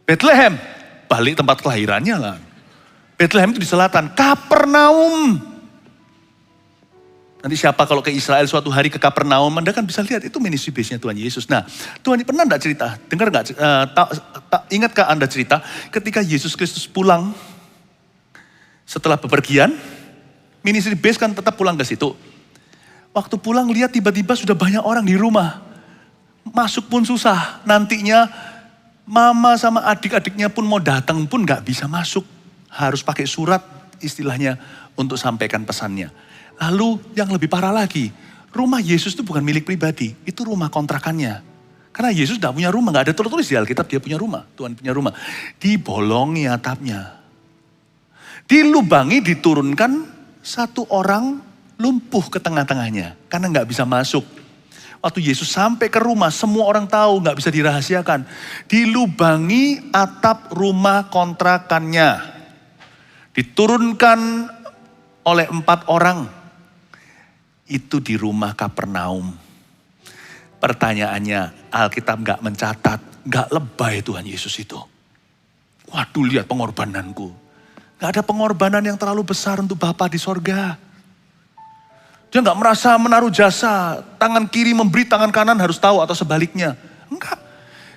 Bethlehem. Balik tempat kelahirannya lah. Bethlehem itu di selatan. Kapernaum. Nanti siapa kalau ke Israel suatu hari ke Kapernaum, Anda kan bisa lihat itu ministry base-nya Tuhan Yesus. Nah, Tuhan pernah enggak cerita? Dengar enggak? Ingatkah Anda cerita ketika Yesus Kristus pulang setelah bepergian, ministry base kan tetap pulang ke situ. Waktu pulang lihat tiba-tiba sudah banyak orang di rumah. Masuk pun susah. Nantinya mama sama adik-adiknya pun mau datang pun gak bisa masuk. Harus pakai surat istilahnya untuk sampaikan pesannya. Lalu yang lebih parah lagi, rumah Yesus itu bukan milik pribadi. Itu rumah kontrakannya. Karena Yesus gak punya rumah, gak ada tertulis di Alkitab dia punya rumah. Tuhan punya rumah. Dibolongi atapnya. Dilubangi, diturunkan satu orang lumpuh ke tengah-tengahnya. Karena gak bisa masuk. Waktu Yesus sampai ke rumah, semua orang tahu, gak bisa dirahasiakan. Dilubangi atap rumah kontrakannya. Diturunkan oleh 4 orang. Itu di rumah Kapernaum. Pertanyaannya, Alkitab gak mencatat, gak lebay Tuhan Yesus itu. Waduh, lihat pengorbananku. Gak ada pengorbanan yang terlalu besar untuk Bapa di sorga. Dia nggak merasa menaruh jasa, tangan kiri memberi, tangan kanan harus tahu atau sebaliknya. Enggak.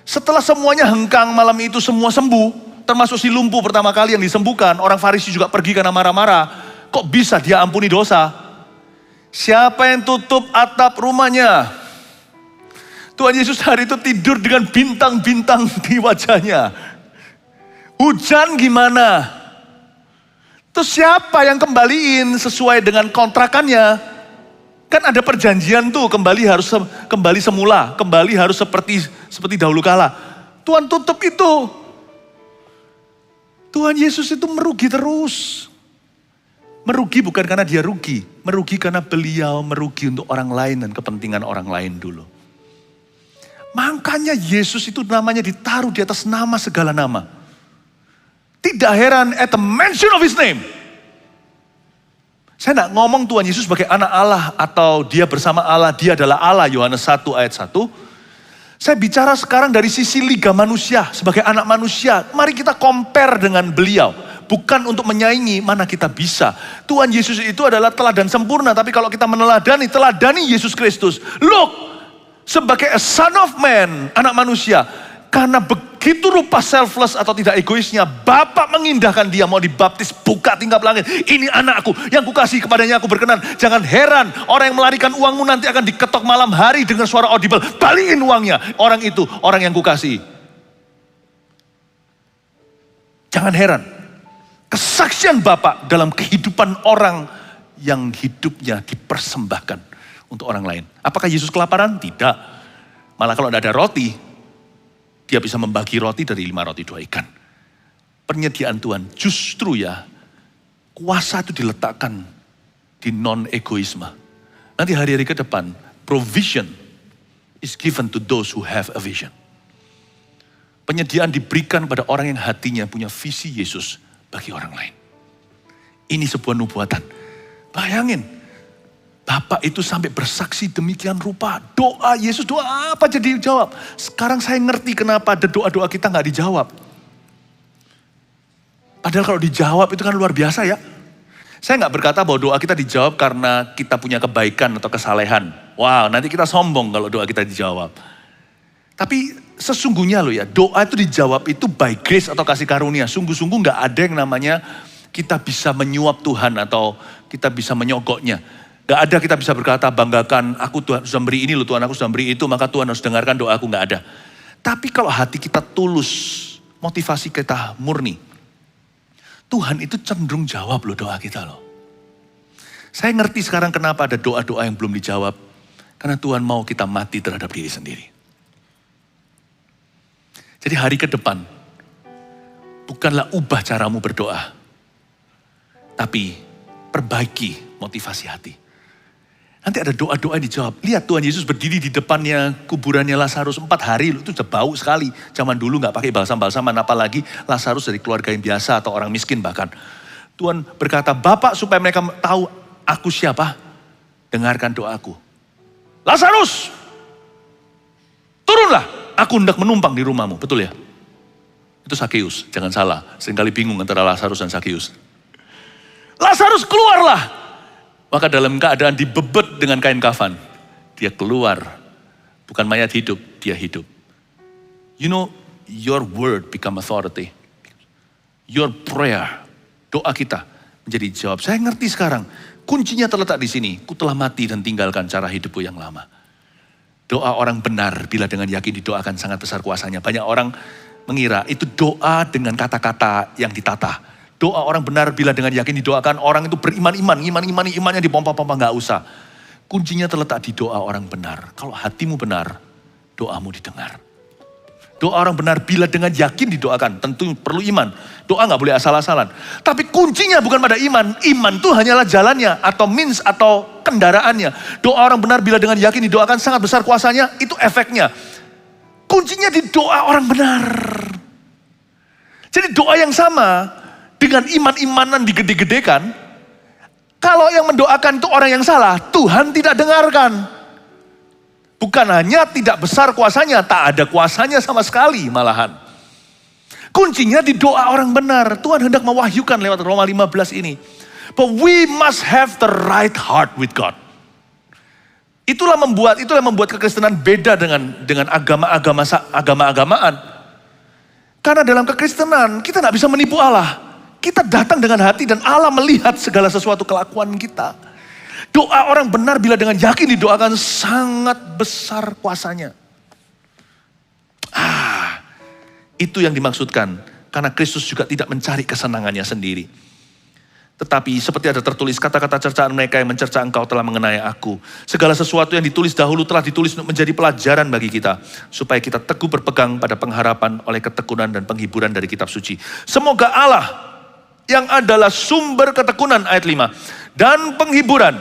Setelah semuanya hengkang malam itu semua sembuh, termasuk si lumpuh pertama kali yang disembuhkan, orang Farisi juga pergi karena marah-marah. Kok bisa dia ampuni dosa? Siapa yang tutup atap rumahnya? Tuhan Yesus hari itu tidur dengan bintang-bintang di wajahnya. Hujan gimana? Terus siapa yang kembaliin sesuai dengan kontrakannya? Kan ada perjanjian tuh, kembali semula, kembali harus seperti dahulu kala. Tuhan tutup itu. Tuhan Yesus itu merugi terus. Merugi bukan karena dia rugi, merugi karena beliau merugi untuk orang lain dan kepentingan orang lain dulu. Makanya Yesus itu namanya ditaruh di atas nama segala nama. Tidak heran at the mention of his name. Saya tidak ngomong Tuhan Yesus sebagai anak Allah atau dia bersama Allah, dia adalah Allah, Yohanes 1 ayat 1. Saya bicara sekarang dari sisi liga manusia, sebagai anak manusia. Mari kita compare dengan beliau. Bukan untuk menyaingi mana kita bisa. Tuhan Yesus itu adalah teladan sempurna, tapi kalau kita teladani Yesus Kristus. Look, sebagai a son of man, anak manusia. Karena begitu rupa selfless atau tidak egoisnya, Bapa mengindahkan dia mau dibaptis, buka tingkap langit. Ini anakku yang kukasih, kepadanya aku berkenan. Jangan heran orang yang melarikan uangmu nanti akan diketok malam hari dengan suara audible. Balikin uangnya, orang itu orang yang kukasih. Jangan heran, kesaksian Bapa dalam kehidupan orang yang hidupnya dipersembahkan untuk orang lain. Apakah Yesus kelaparan? Tidak. Malah kalau tidak ada roti, dia bisa membagi roti dari 5 roti 2 ikan. Penyediaan Tuhan justru ya, kuasa itu diletakkan di non-egoisme. Nanti hari-hari ke depan, provision is given to those who have a vision. Penyediaan diberikan pada orang yang hatinya punya visi Yesus bagi orang lain. Ini sebuah nubuatan. Bayangin, Bapak itu sampai bersaksi demikian rupa. Doa Yesus, doa apa jadi dijawab. Sekarang saya ngerti kenapa ada doa-doa kita gak dijawab. Padahal kalau dijawab itu kan luar biasa ya. Saya gak berkata bahwa doa kita dijawab karena kita punya kebaikan atau kesalehan. Wow, nanti kita sombong kalau doa kita dijawab. Tapi sesungguhnya loh ya, doa itu dijawab itu by grace atau kasih karunia. Sungguh-sungguh gak ada yang namanya kita bisa menyuap Tuhan atau kita bisa menyogoknya. Gak ada kita bisa berkata, banggakan, aku Tuhan sudah beri ini loh, Tuhan aku sudah beri itu, maka Tuhan harus dengarkan doaku, gak ada. Tapi kalau hati kita tulus, motivasi kita murni, Tuhan itu cenderung jawab loh doa kita loh. Saya ngerti sekarang kenapa ada doa-doa yang belum dijawab. Karena Tuhan mau kita mati terhadap diri sendiri. Jadi hari ke depan, bukanlah ubah caramu berdoa. Tapi perbaiki motivasi hati. Nanti ada doa-doa yang dijawab. Lihat Tuhan Yesus berdiri di depannya kuburannya Lazarus 4 hari. Itu sudah bau sekali. Zaman dulu gak pakai balsam-balsaman. Apalagi Lazarus dari keluarga yang biasa atau orang miskin bahkan. Tuhan berkata, Bapak supaya mereka tahu aku siapa. Dengarkan doaku. Lazarus, turunlah. Aku hendak menumpang di rumahmu. Betul ya? Itu Sakeus, jangan salah. Seringkali bingung antara Lazarus dan Sakeus. Lazarus keluarlah. Maka dalam keadaan dibebet dengan kain kafan. Dia keluar. Bukan mayat hidup, dia hidup. You know, your word become authority. Your prayer, doa kita menjadi jawab. Saya ngerti sekarang. Kuncinya terletak di sini. Ku telah mati dan tinggalkan cara hidupku yang lama. Doa orang benar bila dengan yakin didoakan sangat besar kuasanya. Banyak orang mengira itu doa dengan kata-kata yang ditata. Doa orang benar bila dengan yakin didoakan orang itu beriman-iman. Imannya dipompa-pompa gak usah. Kuncinya terletak di doa orang benar. Kalau hatimu benar, doamu didengar. Doa orang benar bila dengan yakin didoakan. Tentu perlu iman. Doa gak boleh asal-asalan. Tapi kuncinya bukan pada iman. Iman itu hanyalah jalannya atau means atau kendaraannya. Doa orang benar bila dengan yakin didoakan sangat besar kuasanya. Itu efeknya. Kuncinya di doa orang benar. Jadi doa yang sama dengan iman-imanan digede-gedekan. Kalau yang mendoakan itu orang yang salah, Tuhan tidak dengarkan. Bukan hanya tidak besar kuasanya, tak ada kuasanya sama sekali malahan. Kuncinya di doa orang benar. Tuhan hendak mewahyukan lewat Roma 15 ini. But we must have the right heart with God. Itulah yang membuat kekristenan beda dengan agama-agamaan. Karena dalam kekristenan kita tidak bisa menipu Allah. Kita datang dengan hati dan Allah melihat segala sesuatu kelakuan kita. Doa orang benar bila dengan yakin didoakan sangat besar kuasanya. Itu yang dimaksudkan. Karena Kristus juga tidak mencari kesenangannya sendiri. Tetapi seperti ada tertulis kata-kata cercaan mereka yang mencerca engkau telah mengenai aku. Segala sesuatu yang ditulis dahulu telah ditulis untuk menjadi pelajaran bagi kita. Supaya kita teguh berpegang pada pengharapan oleh ketekunan dan penghiburan dari kitab suci. Semoga Allah yang adalah sumber ketekunan ayat 5. Dan penghiburan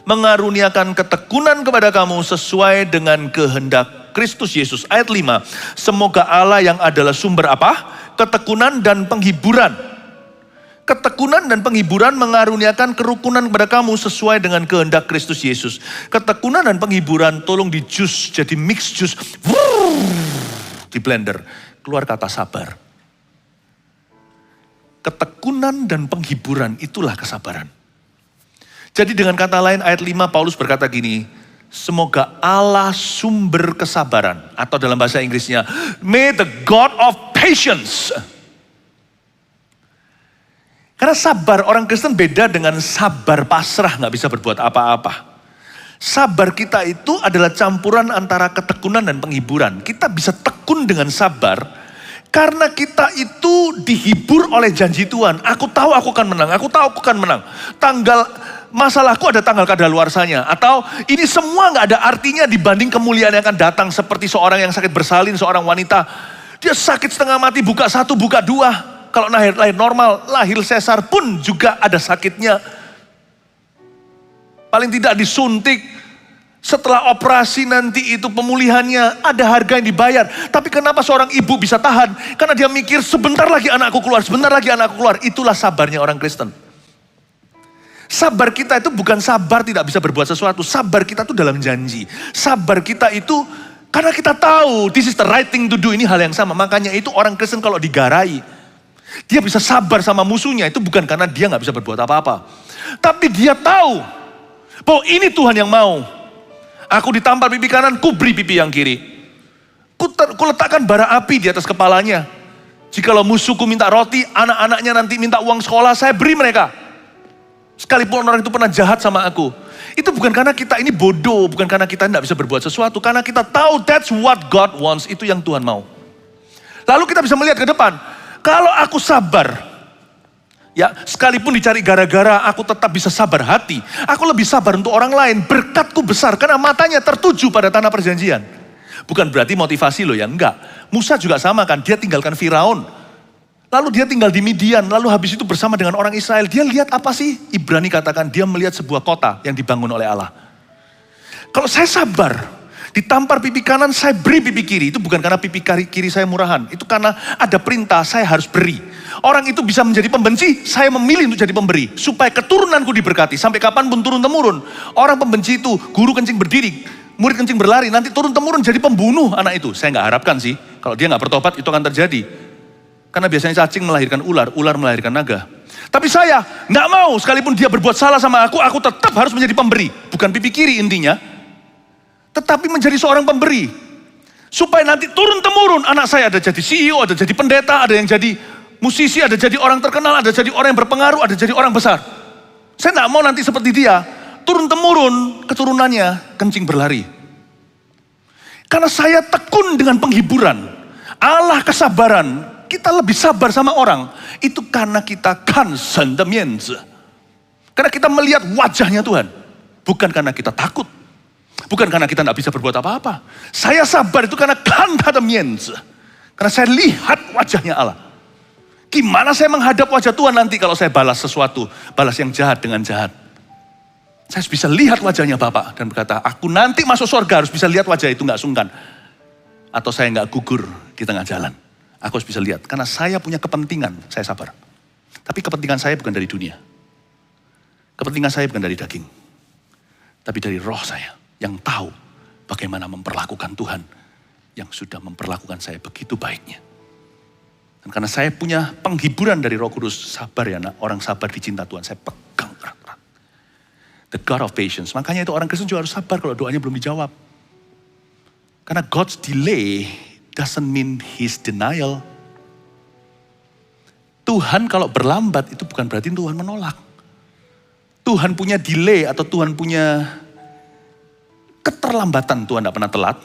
mengaruniakan ketekunan kepada kamu sesuai dengan kehendak Kristus Yesus. Ayat 5. Semoga Allah yang adalah sumber apa? Ketekunan dan penghiburan. Ketekunan dan penghiburan mengaruniakan kerukunan kepada kamu sesuai dengan kehendak Kristus Yesus. Ketekunan dan penghiburan tolong di jus, jadi mix jus. Di blender. Keluar kata sabar. Ketekunan dan penghiburan itulah kesabaran. Jadi dengan kata lain ayat 5 Paulus berkata gini, semoga Allah sumber kesabaran, atau dalam bahasa Inggrisnya, may the God of patience. Karena sabar orang Kristen beda dengan sabar pasrah gak bisa berbuat apa-apa. Sabar kita itu adalah campuran antara ketekunan dan penghiburan. Kita bisa tekun dengan sabar karena kita itu dihibur oleh janji Tuhan. Aku tahu aku akan menang, aku tahu aku akan menang. Masalahku ada tanggal kadaluarsanya. Atau ini semua gak ada artinya dibanding kemuliaan yang akan datang. Seperti seorang yang sakit bersalin, seorang wanita. Dia sakit setengah mati, buka 1, buka 2. Kalau lahir normal, lahir sesar pun juga ada sakitnya. Paling tidak disuntik. Setelah operasi nanti itu pemulihannya ada harga yang dibayar. Tapi kenapa seorang ibu bisa tahan? Karena dia mikir sebentar lagi anakku keluar, sebentar lagi anakku keluar. Itulah sabarnya orang Kristen. Sabar kita itu bukan sabar tidak bisa berbuat sesuatu. Sabar kita itu dalam janji. Sabar kita itu karena kita tahu this is the right thing to do. Ini hal yang sama. Makanya itu orang Kristen kalau digarai, dia bisa sabar sama musuhnya. Itu bukan karena dia gak bisa berbuat apa-apa. Tapi dia tahu bahwa ini Tuhan yang mau. Aku ditampar pipi kanan, ku beri pipi yang kiri. Ku letakkan bara api di atas kepalanya. Jikalau musuhku minta roti, anak-anaknya nanti minta uang sekolah, saya beri mereka. Sekalipun orang itu pernah jahat sama aku. Itu bukan karena kita ini bodoh, bukan karena kita tidak bisa berbuat sesuatu. Karena kita tahu that's what God wants, itu yang Tuhan mau. Lalu kita bisa melihat ke depan. Kalau aku sabar, Ya, sekalipun dicari gara-gara, aku tetap bisa sabar hati. Aku lebih sabar untuk orang lain. Berkatku besar karena matanya tertuju pada tanah perjanjian. Bukan berarti motivasi loh ya, enggak. Musa juga sama kan, dia tinggalkan Firaun. Lalu dia tinggal di Midian, lalu habis itu bersama dengan orang Israel. Dia lihat apa sih? Ibrani katakan dia melihat sebuah kota yang dibangun oleh Allah. Kalau saya sabar, ditampar pipi kanan, saya beri pipi kiri. Itu bukan karena pipi kiri saya murahan. Itu karena ada perintah, saya harus beri. Orang itu bisa menjadi pembenci, saya memilih untuk jadi pemberi. Supaya keturunanku diberkati, sampai kapanpun turun-temurun. Orang pembenci itu, guru kencing berdiri, murid kencing berlari, nanti turun-temurun jadi pembunuh anak itu. Saya nggak harapkan sih, kalau dia nggak bertobat itu akan terjadi. Karena biasanya cacing melahirkan ular, ular melahirkan naga. Tapi saya nggak mau, sekalipun dia berbuat salah sama aku tetap harus menjadi pemberi. Bukan pipi kiri intinya. Tetapi menjadi seorang pemberi. Supaya nanti turun-temurun anak saya ada jadi CEO, ada jadi pendeta, ada yang jadi musisi, ada jadi orang terkenal, ada jadi orang yang berpengaruh, ada jadi orang besar. Saya tidak mau nanti seperti dia, turun-temurun keturunannya kencing berlari. Karena saya tekun dengan penghiburan, Allah kesabaran, kita lebih sabar sama orang. Itu karena kita karena kita melihat wajahnya Tuhan. Bukan karena kita takut. Bukan karena kita tidak bisa berbuat apa-apa. Saya sabar itu karena karena saya lihat wajahnya Allah. Gimana saya menghadap wajah Tuhan nanti kalau saya balas sesuatu, balas yang jahat dengan jahat. Saya bisa lihat wajahnya Bapak dan berkata, aku nanti masuk surga harus bisa lihat wajah itu, nggak sungkan. Atau saya nggak gugur di tengah jalan. Aku harus bisa lihat, karena saya punya kepentingan, saya sabar. Tapi kepentingan saya bukan dari dunia. Kepentingan saya bukan dari daging. Tapi dari roh saya. Yang tahu bagaimana memperlakukan Tuhan yang sudah memperlakukan saya begitu baiknya. Dan karena saya punya penghiburan dari Roh Kudus, sabar ya nak, orang sabar dicinta Tuhan, saya pegang erat-erat. The God of patience. Makanya itu orang Kristen juga harus sabar kalau doanya belum dijawab. Karena God's delay doesn't mean His denial. Tuhan kalau berlambat itu bukan berarti Tuhan menolak. Tuhan punya delay atau Tuhan punya keterlambatan, Tuhan tidak pernah telat.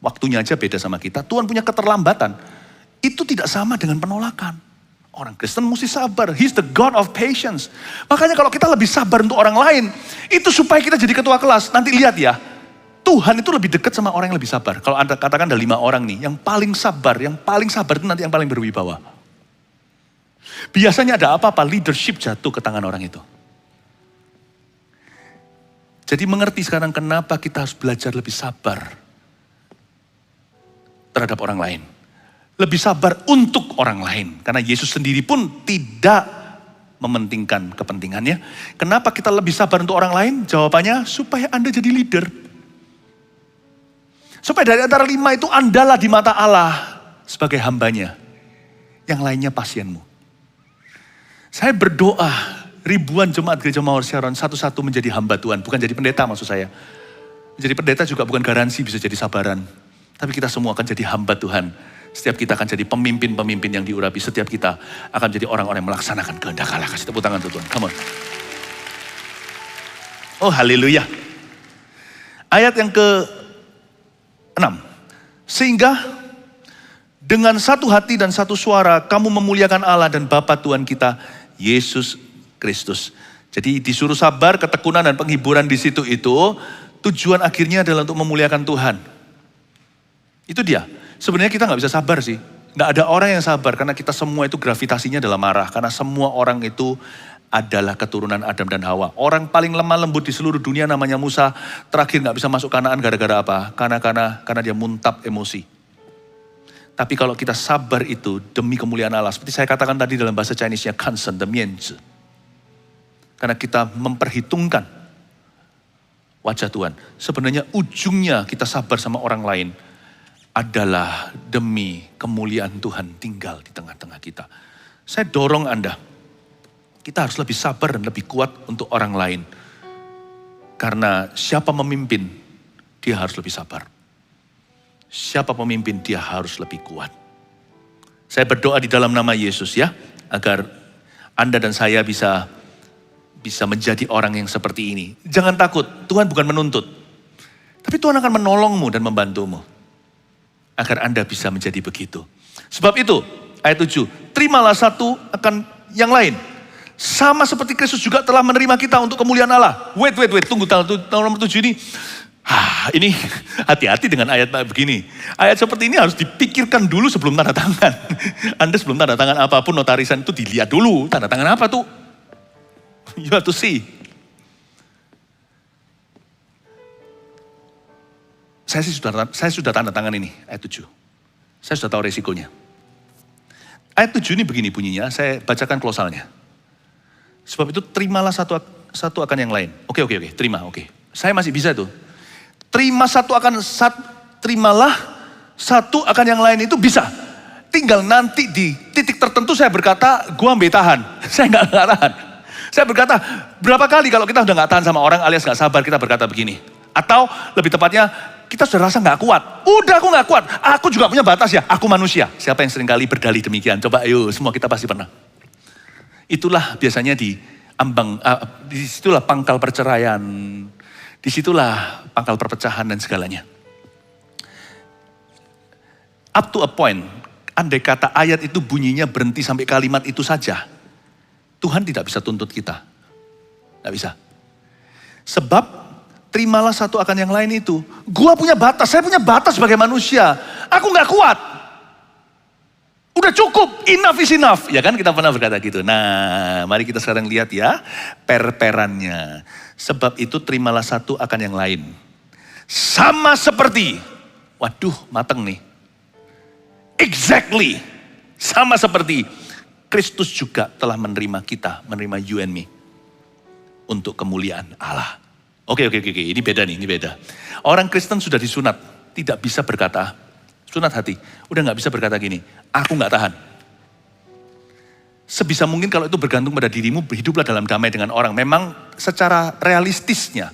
Waktunya aja beda sama kita. Tuhan punya keterlambatan. Itu tidak sama dengan penolakan. Orang Kristen mesti sabar. He's the God of patience. Makanya kalau kita lebih sabar untuk orang lain, itu supaya kita jadi ketua kelas. Nanti lihat ya, Tuhan itu lebih dekat sama orang yang lebih sabar. Kalau Anda katakan ada 5 orang nih, yang paling sabar itu nanti yang paling berwibawa. Biasanya ada apa-apa, leadership jatuh ke tangan orang itu. Jadi mengerti sekarang kenapa kita harus belajar lebih sabar terhadap orang lain. Lebih sabar untuk orang lain. Karena Yesus sendiri pun tidak mementingkan kepentingannya. Kenapa kita lebih sabar untuk orang lain? Jawabannya supaya Anda jadi leader. Supaya dari antara 5 itu Andalah di mata Allah sebagai hambanya. Yang lainnya pasienmu. Saya berdoa ribuan jemaat gereja Mawar Sharon satu-satu menjadi hamba Tuhan. Bukan jadi pendeta maksud saya. Menjadi pendeta juga bukan garansi bisa jadi sabaran. Tapi kita semua akan jadi hamba Tuhan. Setiap kita akan jadi pemimpin-pemimpin yang diurapi. Setiap kita akan jadi orang-orang yang melaksanakan kehendak Allah. Kasih tepuk tangan untuk Tuhan. Come on. Oh haleluya. Ayat yang ke-6. Sehingga dengan satu hati dan satu suara kamu memuliakan Allah dan Bapa Tuhan kita Yesus Kristus. Jadi disuruh sabar, ketekunan dan penghiburan di situ itu tujuan akhirnya adalah untuk memuliakan Tuhan. Itu dia. Sebenarnya kita nggak bisa sabar sih. Nggak ada orang yang sabar karena kita semua itu gravitasinya adalah marah. Karena semua orang itu adalah keturunan Adam dan Hawa. Orang paling lemah lembut di seluruh dunia namanya Musa. Terakhir nggak bisa masuk Kanaan gara-gara apa? Karena dia muntap emosi. Tapi kalau kita sabar itu demi kemuliaan Allah. Seperti saya katakan tadi dalam bahasa Chinese-nya, kansen demienzi. Karena kita memperhitungkan wajah Tuhan. Sebenarnya ujungnya kita sabar sama orang lain adalah demi kemuliaan Tuhan tinggal di tengah-tengah kita. Saya dorong Anda, kita harus lebih sabar dan lebih kuat untuk orang lain. Karena siapa memimpin, dia harus lebih sabar. Siapa pemimpin, dia harus lebih kuat. Saya berdoa di dalam nama Yesus ya, agar Anda dan saya bisa menjadi orang yang seperti ini. Jangan takut, Tuhan bukan menuntut. Tapi Tuhan akan menolongmu dan membantumu. Agar Anda bisa menjadi begitu. Sebab itu, ayat 7, terimalah satu akan yang lain. Sama seperti Kristus juga telah menerima kita untuk kemuliaan Allah. Wait, tunggu tahun nomor 7 ini. Ini hati-hati dengan ayat begini. Ayat seperti ini harus dipikirkan dulu sebelum tanda tangan. Anda sebelum tanda tangan apapun notarisan itu dilihat dulu. Tanda tangan apa tuh? You have to see. Saya sudah tanda tangan ini, ayat 7. Saya sudah tahu resikonya. Ayat 7 ini begini bunyinya, saya bacakan klosalnya. Sebab itu terimalah satu akan yang lain. Oke, terima, oke. Saya masih bisa tuh. Terimalah satu akan yang lain itu bisa. Tinggal nanti di titik tertentu saya berkata, gua ambil tahan. Saya nggak tahan. Saya berkata, berapa kali kalau kita udah nggak tahan sama orang alias nggak sabar, kita berkata begini. Atau lebih tepatnya, kita sudah rasa nggak kuat. Udah aku nggak kuat, aku juga punya batas ya, aku manusia. Siapa yang sering kali berdalih demikian? Coba ayo, semua kita pasti pernah. Itulah biasanya disitulah pangkal perceraian. Disitulah pangkal perpecahan dan segalanya. Up to a point, andai kata ayat itu bunyinya berhenti sampai kalimat itu saja, Tuhan tidak bisa tuntut kita. Tidak bisa. Sebab terimalah satu akan yang lain itu. Gua punya batas, saya punya batas sebagai manusia. Aku gak kuat. Udah cukup, enough is enough. Ya kan kita pernah berkata gitu. Nah mari kita sekarang lihat ya perperannya. Sebab itu terimalah satu akan yang lain. Sama seperti, waduh mateng nih. Exactly, sama seperti Kristus juga telah menerima kita, menerima you and me. Untuk kemuliaan Allah. Oke, ini beda nih, ini beda. Orang Kristen sudah disunat, tidak bisa berkata, sunat hati, udah gak bisa berkata gini, aku gak tahan. Sebisa mungkin kalau itu bergantung pada dirimu, hiduplah dalam damai dengan orang. Memang secara realistisnya,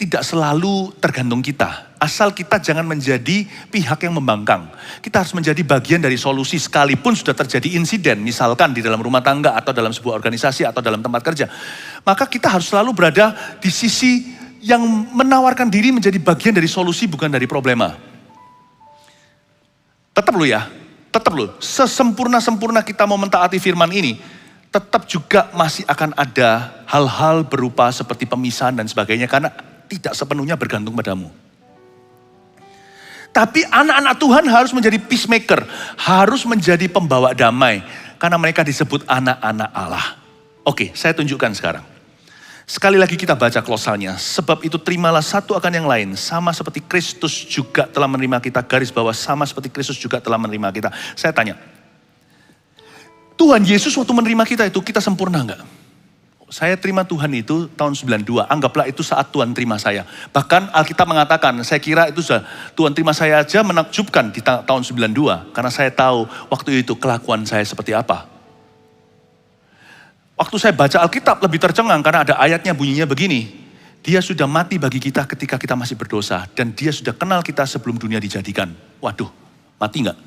tidak selalu tergantung kita. Asal kita jangan menjadi pihak yang membangkang. Kita harus menjadi bagian dari solusi sekalipun sudah terjadi insiden. Misalkan di dalam rumah tangga atau dalam sebuah organisasi atau dalam tempat kerja. Maka kita harus selalu berada di sisi yang menawarkan diri menjadi bagian dari solusi bukan dari problema. Tetap loh, sesempurna-sempurna kita mau mentaati firman ini, tetap juga masih akan ada hal-hal berupa seperti pemisahan dan sebagainya, karena tidak sepenuhnya bergantung padamu. Tapi anak-anak Tuhan harus menjadi peacemaker, harus menjadi pembawa damai, karena mereka disebut anak-anak Allah. Oke, saya tunjukkan sekarang. Sekali lagi kita baca klosalnya. Sebab itu terimalah satu akan yang lain. Sama seperti Kristus juga telah menerima kita. Garis bawah, sama seperti Kristus juga telah menerima kita. Saya tanya, Tuhan Yesus waktu menerima kita itu, kita sempurna enggak? Saya terima Tuhan itu tahun 92. Anggaplah itu saat Tuhan terima saya. Bahkan Alkitab mengatakan, saya kira itu sudah Tuhan terima saya aja menakjubkan di tahun 92. Karena saya tahu waktu itu kelakuan saya seperti apa. Waktu saya baca Alkitab lebih tercengang karena ada ayatnya bunyinya begini. Dia sudah mati bagi kita ketika kita masih berdosa. Dan dia sudah kenal kita sebelum dunia dijadikan. Waduh, mati enggak?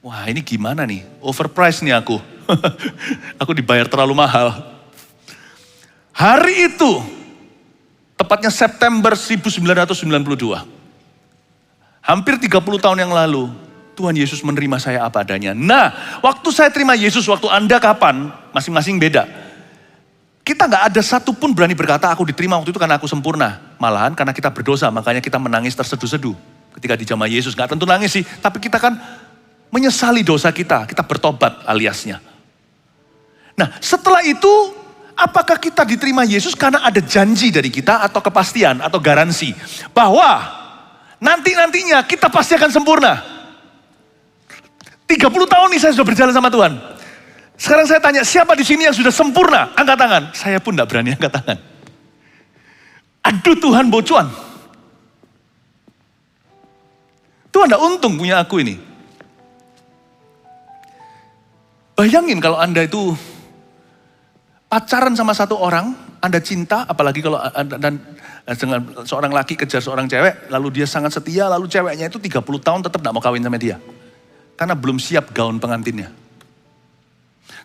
Wah ini gimana nih? Overpriced nih aku. Aku dibayar terlalu mahal. Hari itu, tepatnya September 1992. Hampir 30 tahun yang lalu. Tuhan Yesus menerima saya apa adanya. Nah, waktu saya terima Yesus, waktu Anda kapan? Masing-masing beda. Kita gak ada satupun berani berkata aku diterima waktu itu karena aku sempurna. Malahan karena kita berdosa, makanya kita menangis terseduh-seduh. Ketika dijamah Yesus, gak tentu nangis sih. Tapi kita kan menyesali dosa kita bertobat aliasnya. Nah, setelah itu, apakah kita diterima Yesus karena ada janji dari kita atau kepastian atau garansi. Bahwa nanti-nantinya kita pasti akan sempurna. 30 tahun nih saya sudah berjalan sama Tuhan. Sekarang saya tanya, siapa di sini yang sudah sempurna? Angkat tangan. Saya pun tidak berani angkat tangan. Aduh Tuhan bocuan. Tuhan tidak untung punya aku ini. Bayangin kalau Anda itu pacaran sama satu orang, Anda cinta, apalagi kalau dan dengan seorang laki kejar seorang cewek, lalu dia sangat setia, lalu ceweknya itu 30 tahun tetap tidak mau kawin sama dia. Karena belum siap gaun pengantinnya.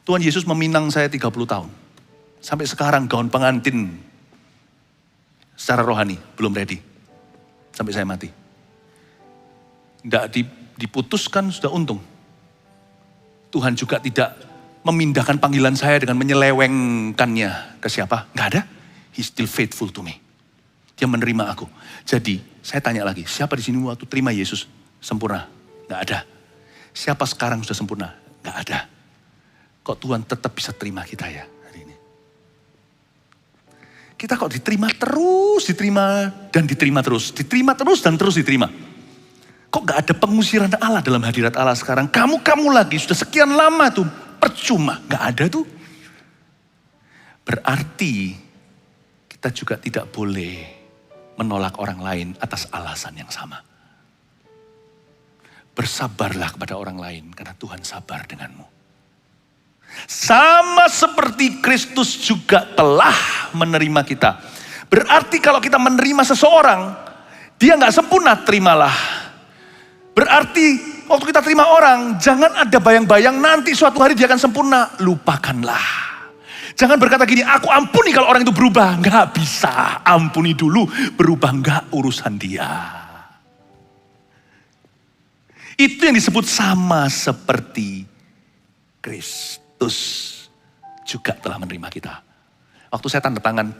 Tuhan Yesus meminang saya 30 tahun. Sampai sekarang gaun pengantin secara rohani belum ready. Sampai saya mati. Tidak diputuskan sudah untung. Tuhan juga tidak memindahkan panggilan saya dengan menyelewengkannya ke siapa? Nggak ada. He's still faithful to me. Dia menerima aku. Jadi saya tanya lagi, siapa di sini waktu terima Yesus sempurna? Nggak ada. Siapa sekarang sudah sempurna? Nggak ada. Kok Tuhan tetap bisa terima kita ya hari ini? Kita kok diterima terus, diterima dan diterima terus. Diterima terus dan terus diterima. Kok gak ada pengusiran Allah dalam hadirat Allah sekarang? Kamu lagi, sudah sekian lama tuh, percuma. Gak ada tuh. Berarti kita juga tidak boleh menolak orang lain atas alasan yang sama. Bersabarlah kepada orang lain karena Tuhan sabar denganmu. Sama seperti Kristus juga telah menerima kita. Berarti kalau kita menerima seseorang, dia gak sempurna, terimalah. Berarti waktu kita terima orang, jangan ada bayang-bayang nanti suatu hari dia akan sempurna. Lupakanlah. Jangan berkata gini, aku ampuni kalau orang itu berubah. Nggak bisa, ampuni dulu. Berubah nggak urusan dia. Itu yang disebut sama seperti Kristus juga telah menerima kita. Waktu saya tanda tangan,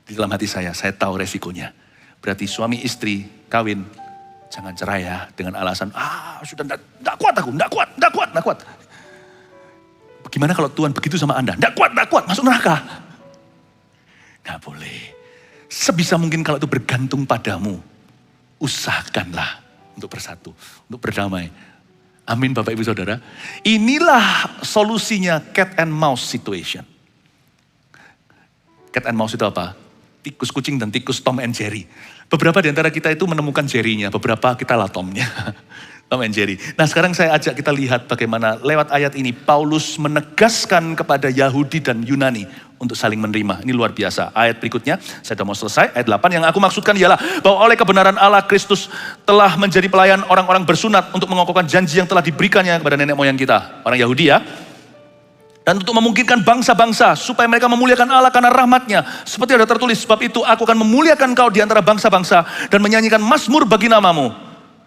di dalam hati saya tahu resikonya. Berarti suami istri kawin, jangan cerai ya dengan alasan, sudah enggak kuat aku, enggak kuat. Bagaimana kalau Tuhan begitu sama Anda? Enggak kuat, masuk neraka. Enggak boleh. Sebisa mungkin kalau itu bergantung padamu, usahakanlah untuk bersatu, untuk berdamai. Amin Bapak Ibu Saudara. Inilah solusinya cat and mouse situation. Cat and mouse itu apa? Tikus kucing dan tikus Tom and Jerry. Beberapa di antara kita itu menemukan Jerry-nya, beberapa kita lah Tom-nya. Tom and Jerry. Nah sekarang saya ajak kita lihat bagaimana lewat ayat ini Paulus menegaskan kepada Yahudi dan Yunani untuk saling menerima. Ini luar biasa. Ayat berikutnya, saya sudah mau selesai. Ayat 8 yang aku maksudkan ialah bahwa oleh kebenaran Allah Kristus telah menjadi pelayan orang-orang bersunat untuk mengokohkan janji yang telah diberikannya kepada nenek moyang kita. Orang Yahudi ya. Dan untuk memungkinkan bangsa-bangsa supaya mereka memuliakan Allah karena rahmatnya. Seperti ada tertulis, sebab itu aku akan memuliakan kau di antara bangsa-bangsa dan menyanyikan mazmur bagi namamu.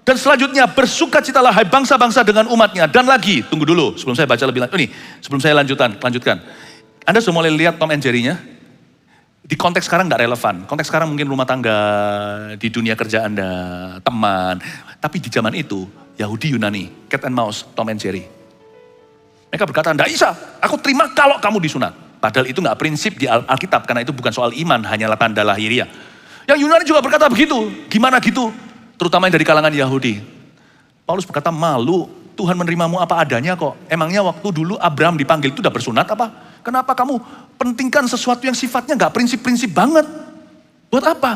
Dan selanjutnya bersukacitalah hai bangsa-bangsa dengan umatnya. Dan lagi, tunggu dulu sebelum saya baca lebih lanjut. Sebelum saya lanjutkan. Anda sudah mulai lihat Tom and Jerry-nya? Di konteks sekarang gak relevan. Konteks sekarang mungkin rumah tangga, di dunia kerja Anda, teman. Tapi di zaman itu, Yahudi Yunani, cat and mouse, Tom and Jerry. Mereka berkata, enggak bisa, aku terima kalau kamu disunat. Padahal itu enggak prinsip di Alkitab, karena itu bukan soal iman, hanyalah tanda lahiriah. Yang Yunani juga berkata begitu, gimana gitu? Terutama yang dari kalangan Yahudi. Paulus berkata, malu, Tuhan menerimamu apa adanya kok. Emangnya waktu dulu Abraham dipanggil itu udah bersunat apa? Kenapa kamu pentingkan sesuatu yang sifatnya enggak prinsip-prinsip banget? Buat apa?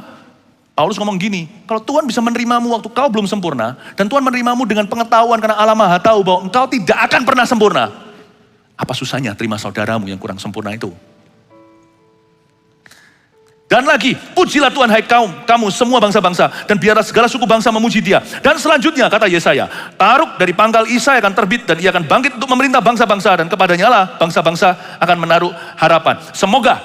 Paulus ngomong gini, kalau Tuhan bisa menerimamu waktu kau belum sempurna, dan Tuhan menerimamu dengan pengetahuan karena Allah Maha tahu bahwa engkau tidak akan pernah sempurna. Apa susahnya terima saudaramu yang kurang sempurna itu? Dan lagi, pujilah Tuhan hai kamu semua bangsa-bangsa, dan biarlah segala suku bangsa memuji Dia. Dan selanjutnya kata Yesaya, Taruk dari pangkal Isai akan terbit dan ia akan bangkit untuk memerintah bangsa-bangsa, dan kepadanya lah bangsa-bangsa akan menaruh harapan. Semoga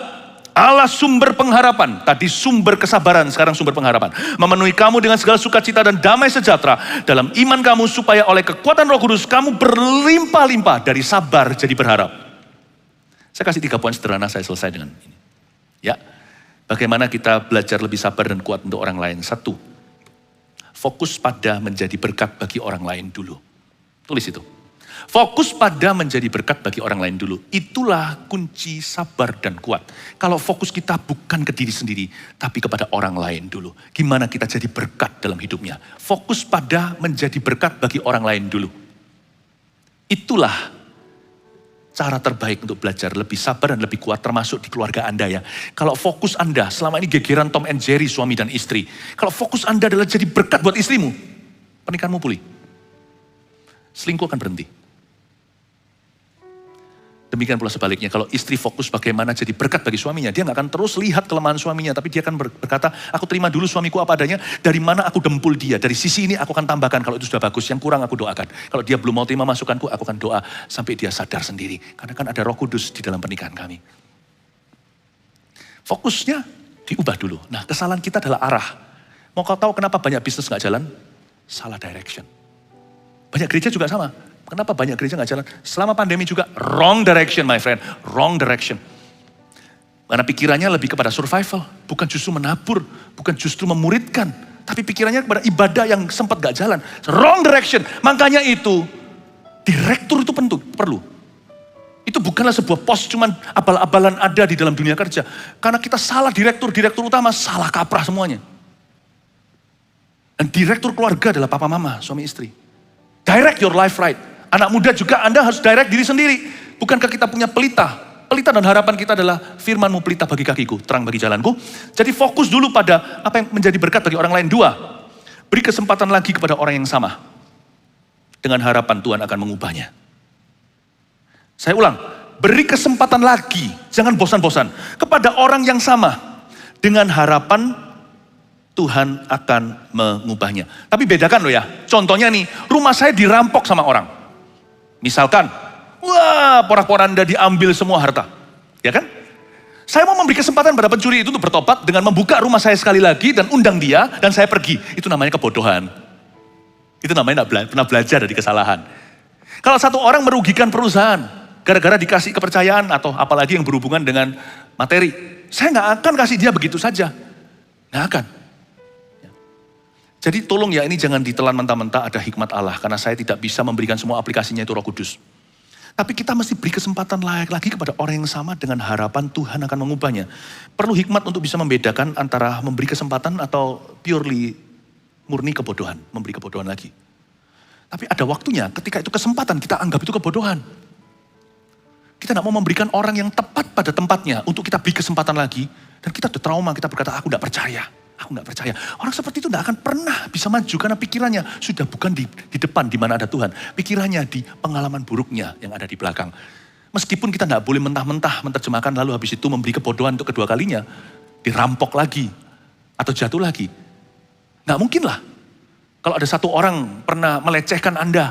Allah sumber pengharapan, tadi sumber kesabaran, sekarang sumber pengharapan, memenuhi kamu dengan segala sukacita dan damai sejahtera dalam iman kamu, supaya oleh kekuatan Roh Kudus kamu berlimpah-limpah dari sabar jadi berharap. Saya kasih 3 poin sederhana, saya selesai dengan ini. Ya, bagaimana kita belajar lebih sabar dan kuat untuk orang lain. 1, fokus pada menjadi berkat bagi orang lain dulu. Tulis itu. Fokus pada menjadi berkat bagi orang lain dulu. Itulah kunci sabar dan kuat. Kalau fokus kita bukan ke diri sendiri, tapi kepada orang lain dulu. Gimana kita jadi berkat dalam hidupnya. Fokus pada menjadi berkat bagi orang lain dulu. Itulah cara terbaik untuk belajar lebih sabar dan lebih kuat, termasuk di keluarga Anda ya. Kalau fokus Anda selama ini gegeran Tom and Jerry suami dan istri. Kalau fokus Anda adalah jadi berkat buat istrimu, pernikahanmu pulih. Selingkuh akan berhenti. Demikian pula sebaliknya, kalau istri fokus bagaimana jadi berkat bagi suaminya, dia gak akan terus lihat kelemahan suaminya, tapi dia akan berkata, aku terima dulu suamiku apa adanya, dari mana aku dempul dia, dari sisi ini aku akan tambahkan kalau itu sudah bagus, yang kurang aku doakan. Kalau dia belum mau terima masukanku, aku akan doa sampai dia sadar sendiri. Karena kan ada Roh Kudus di dalam pernikahan kami. Fokusnya diubah dulu. Nah, kesalahan kita adalah arah. Mau kau tahu kenapa banyak bisnis gak jalan? Salah direction. Banyak gereja juga sama. Kenapa banyak gereja nggak jalan? Selama pandemi juga wrong direction my friend, wrong direction. Karena pikirannya lebih kepada survival, bukan justru menabur, bukan justru memuridkan. Tapi pikirannya kepada ibadah yang sempat gak jalan. Wrong direction. Makanya itu, direktur itu perlu. Itu bukanlah sebuah pos cuman abal-abalan ada di dalam dunia kerja. Karena kita salah direktur utama, salah kaprah semuanya. Dan direktur keluarga adalah papa mama, suami istri. Direct your life right. Anak muda juga Anda harus direct diri sendiri. Bukankah kita punya pelita? Pelita dan harapan kita adalah firman-Mu pelita bagi kakiku, terang bagi jalanku. Jadi fokus dulu pada apa yang menjadi berkat bagi orang lain. 2, beri kesempatan lagi kepada orang yang sama. Dengan harapan Tuhan akan mengubahnya. Saya ulang, beri kesempatan lagi, jangan bosan-bosan. Kepada orang yang sama, dengan harapan Tuhan akan mengubahnya. Tapi bedakan loh ya, contohnya nih, rumah saya dirampok sama orang. Misalkan, wah porak-poranda diambil semua harta. Ya kan? Saya mau memberi kesempatan pada pencuri itu untuk bertobat dengan membuka rumah saya sekali lagi dan undang dia dan saya pergi. Itu namanya kebodohan. Itu namanya pernah belajar dari kesalahan. Kalau satu orang merugikan perusahaan, gara-gara dikasih kepercayaan atau apalagi yang berhubungan dengan materi. Saya nggak akan kasih dia begitu saja. Nggak akan. Jadi tolong ya ini jangan ditelan mentah-mentah ada hikmat Allah. Karena saya tidak bisa memberikan semua aplikasinya itu Roh Kudus. Tapi kita mesti beri kesempatan layak lagi kepada orang yang sama dengan harapan Tuhan akan mengubahnya. Perlu hikmat untuk bisa membedakan antara memberi kesempatan atau purely murni kebodohan. Memberi kebodohan lagi. Tapi ada waktunya ketika itu kesempatan kita anggap itu kebodohan. Kita tidak mau memberikan orang yang tepat pada tempatnya untuk kita beri kesempatan lagi. Dan kita udah trauma, kita berkata, aku tidak percaya. Aku tidak percaya. Orang seperti itu tidak akan pernah bisa maju karena pikirannya sudah bukan di depan di mana ada Tuhan. Pikirannya di pengalaman buruknya yang ada di belakang. Meskipun kita tidak boleh mentah-mentah menerjemahkan lalu habis itu memberi kebodohan untuk kedua kalinya. Dirampok lagi atau jatuh lagi. Nggak mungkin lah. Kalau ada satu orang pernah melecehkan Anda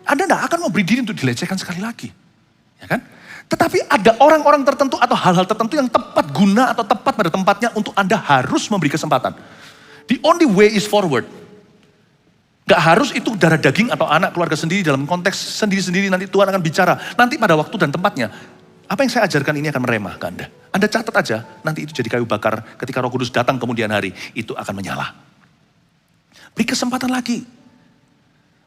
tidak akan memberi diri untuk dilecehkan sekali lagi. Ya kan? Tetapi ada orang-orang tertentu atau hal-hal tertentu yang tepat guna atau tepat pada tempatnya untuk Anda harus memberi kesempatan. The only way is forward. Gak harus itu darah daging atau anak keluarga sendiri dalam konteks sendiri-sendiri nanti Tuhan akan bicara. Nanti pada waktu dan tempatnya. Apa yang saya ajarkan ini akan meremah ke Anda. Anda catat aja nanti itu jadi kayu bakar ketika Roh Kudus datang kemudian hari itu akan menyala. Beri kesempatan lagi.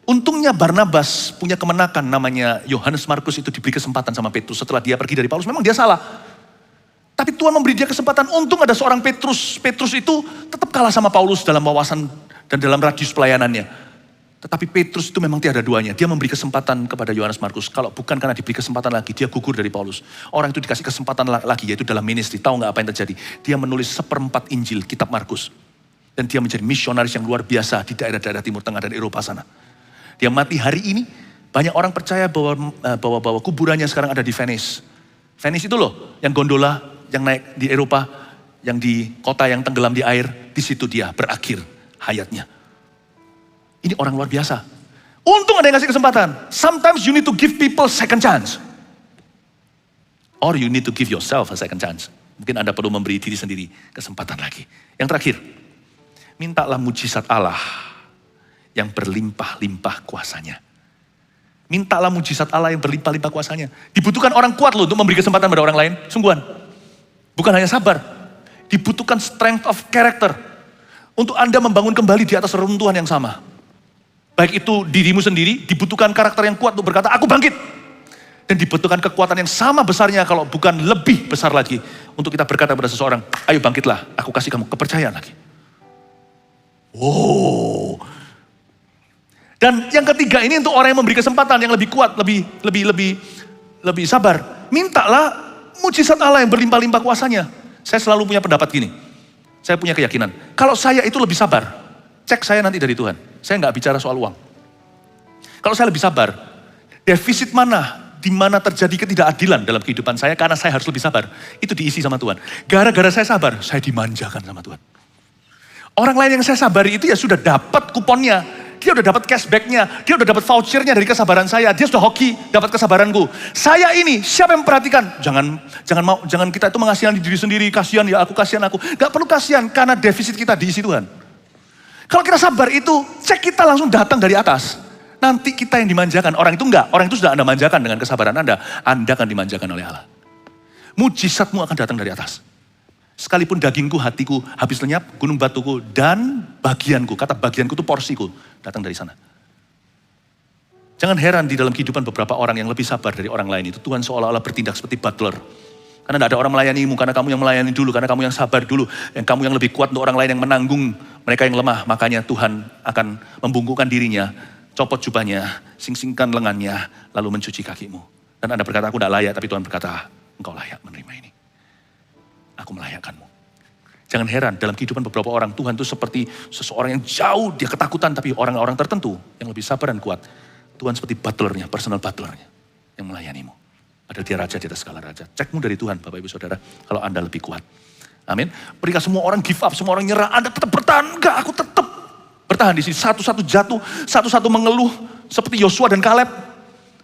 Untungnya Barnabas punya kemenakan namanya Yohanes Markus itu diberi kesempatan sama Petrus setelah dia pergi dari Paulus. Memang dia salah. Tapi Tuhan memberi dia kesempatan. Untung ada seorang Petrus. Petrus itu tetap kalah sama Paulus dalam wawasan dan dalam radius pelayanannya. Tetapi Petrus itu memang tiada duanya. Dia memberi kesempatan kepada Yohanes Markus. Kalau bukan karena diberi kesempatan lagi, dia gugur dari Paulus. Orang itu dikasih kesempatan lagi yaitu dalam ministry. Tahu nggak apa yang terjadi? Dia menulis 1/4 Injil, kitab Markus. Dan dia menjadi misionaris yang luar biasa di daerah-daerah Timur Tengah dan Eropa sana. Dia mati hari ini, banyak orang percaya bahwa kuburannya sekarang ada di Venice. Venice itu loh, yang gondola, yang naik di Eropa, yang di kota yang tenggelam di air, di situ dia berakhir hayatnya. Ini orang luar biasa. Untung ada yang ngasih kesempatan. Sometimes you need to give people second chance. Or you need to give yourself a second chance. Mungkin Anda perlu memberi diri sendiri kesempatan lagi. Yang terakhir, mintalah mujizat Allah yang berlimpah-limpah kuasanya. Mintalah mujizat Allah yang berlimpah-limpah kuasanya. Dibutuhkan orang kuat loh untuk memberi kesempatan pada orang lain. Sungguhan. Bukan hanya sabar. Dibutuhkan strength of character. Untuk Anda membangun kembali di atas reruntuhan yang sama. Baik itu dirimu sendiri, dibutuhkan karakter yang kuat untuk berkata, aku bangkit. Dan dibutuhkan kekuatan yang sama besarnya kalau bukan lebih besar lagi. Untuk kita berkata pada seseorang, ayo bangkitlah, aku kasih kamu kepercayaan lagi. Wow. Dan yang ketiga ini untuk orang yang memberi kesempatan yang lebih kuat, lebih sabar. Mintalah mujizat Allah yang berlimpah-limpah kuasanya. Saya selalu punya pendapat gini. Saya punya keyakinan. Kalau saya itu lebih sabar, cek saya nanti dari Tuhan. Saya nggak bicara soal uang. Kalau saya lebih sabar, defisit mana, di mana terjadi ketidakadilan dalam kehidupan saya karena saya harus lebih sabar. Itu diisi sama Tuhan. Gara-gara saya sabar, saya dimanjakan sama Tuhan. Orang lain yang saya sabari itu ya sudah dapat kuponnya. Dia udah dapat cashbacknya, dia udah dapat vouchernya dari kesabaran saya. Dia sudah hoki dapat kesabaranku. Saya ini siapa yang memperhatikan? Jangan kita itu mengasihani diri sendiri. Kasihan ya aku, kasihan aku. Gak perlu kasihan karena defisit kita diisi Tuhan. Kalau kita sabar itu, cek kita langsung datang dari atas. Nanti kita yang dimanjakan. Orang itu enggak. Orang itu sudah Anda manjakan dengan kesabaran Anda. Anda akan dimanjakan oleh Allah. Mujizatmu akan datang dari atas. Sekalipun dagingku, hatiku habis lenyap, gunung batuku, dan bagianku. Kata bagianku itu porsiku. Datang dari sana. Jangan heran di dalam kehidupan beberapa orang yang lebih sabar dari orang lain itu. Tuhan seolah-olah bertindak seperti butler. Karena tidak ada orang melayanimu, karena kamu yang melayani dulu, karena kamu yang sabar dulu. Yang kamu yang lebih kuat untuk orang lain yang menanggung mereka yang lemah. Makanya Tuhan akan membungkukkan dirinya, copot jubahnya, sing-singkan lengannya, lalu mencuci kakimu. Dan Anda berkata, aku tidak layak, tapi Tuhan berkata, engkau layak menerima ini. Aku melayakkanmu. Jangan heran, dalam kehidupan beberapa orang, Tuhan itu seperti seseorang yang jauh, dia ketakutan, tapi orang-orang tertentu yang lebih sabar dan kuat. Tuhan seperti butlernya, personal butlernya yang melayanimu. Padahal dia raja di atas segala raja. Cekmu dari Tuhan, Bapak Ibu Saudara, kalau Anda lebih kuat. Amin. Berikan semua orang give up, semua orang nyerah. Anda tetap bertahan. Enggak, aku tetap bertahan di sini. Satu-satu jatuh, satu-satu mengeluh. Seperti Yosua dan Kaleb.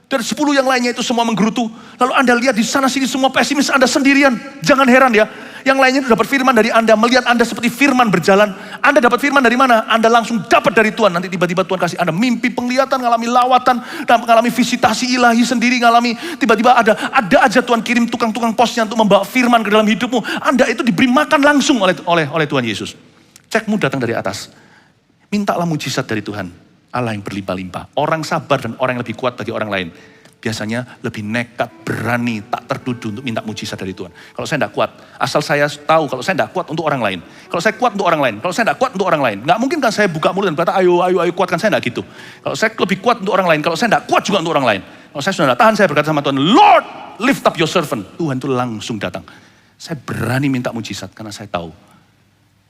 Dari 10 yang lainnya itu semua menggerutu. Lalu Anda lihat di sana sini semua pesimis, Anda sendirian. Jangan heran ya. Yang lainnya itu dapat firman dari Anda, melihat Anda seperti firman berjalan. Anda dapat firman dari mana? Anda langsung dapat dari Tuhan. Nanti tiba-tiba Tuhan kasih Anda mimpi, penglihatan, ngalami lawatan, dan mengalami visitasi ilahi sendiri, ngalami tiba-tiba ada aja Tuhan kirim tukang-tukang posnya untuk membawa firman ke dalam hidupmu. Anda itu diberi makan langsung oleh Tuhan Yesus. Cekmu datang dari atas. Mintalah mujizat dari Tuhan. Allah yang berlimpah-limpah. Orang sabar dan orang yang lebih kuat bagi orang lain. Biasanya lebih nekat, berani, tak tertuduh untuk minta mujizat dari Tuhan. Kalau saya tidak kuat, asal saya tahu kalau saya tidak kuat untuk orang lain. Kalau saya kuat untuk orang lain, kalau saya tidak kuat untuk orang lain. Nggak mungkin kan saya buka mulut dan berkata, ayo kuatkan, saya tidak gitu. Kalau saya lebih kuat untuk orang lain, kalau saya tidak kuat juga untuk orang lain. Kalau saya sudah tidak tahan, saya berkata sama Tuhan, Lord, lift up your servant. Tuhan itu langsung datang. Saya berani minta mujizat karena saya tahu.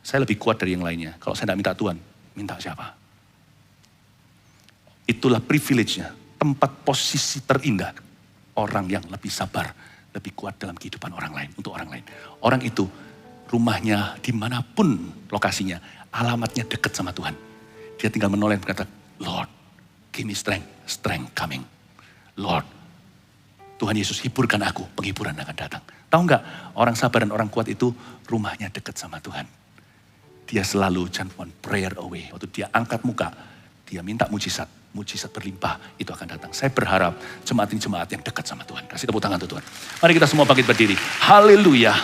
Saya lebih kuat dari yang lainnya. Kalau saya tidak minta Tuhan, minta siapa? Itulah privilege-nya. Tempat posisi terindah. Orang yang lebih sabar, lebih kuat dalam kehidupan orang lain, untuk orang lain. Orang itu, rumahnya dimanapun lokasinya, alamatnya dekat sama Tuhan. Dia tinggal menoleh dan berkata, Lord, give me strength, strength coming. Lord, Tuhan Yesus hiburkan aku, penghiburan akan datang. Tahu nggak, orang sabar dan orang kuat itu rumahnya dekat sama Tuhan. Dia selalu just one prayer away. Waktu dia angkat muka, dia minta mujizat berlimpah itu akan datang. Saya berharap jemaat ini jemaat yang dekat sama Tuhan. Kasih tepuk tangan untuk Tuhan. Mari kita semua bangkit berdiri. Haleluya.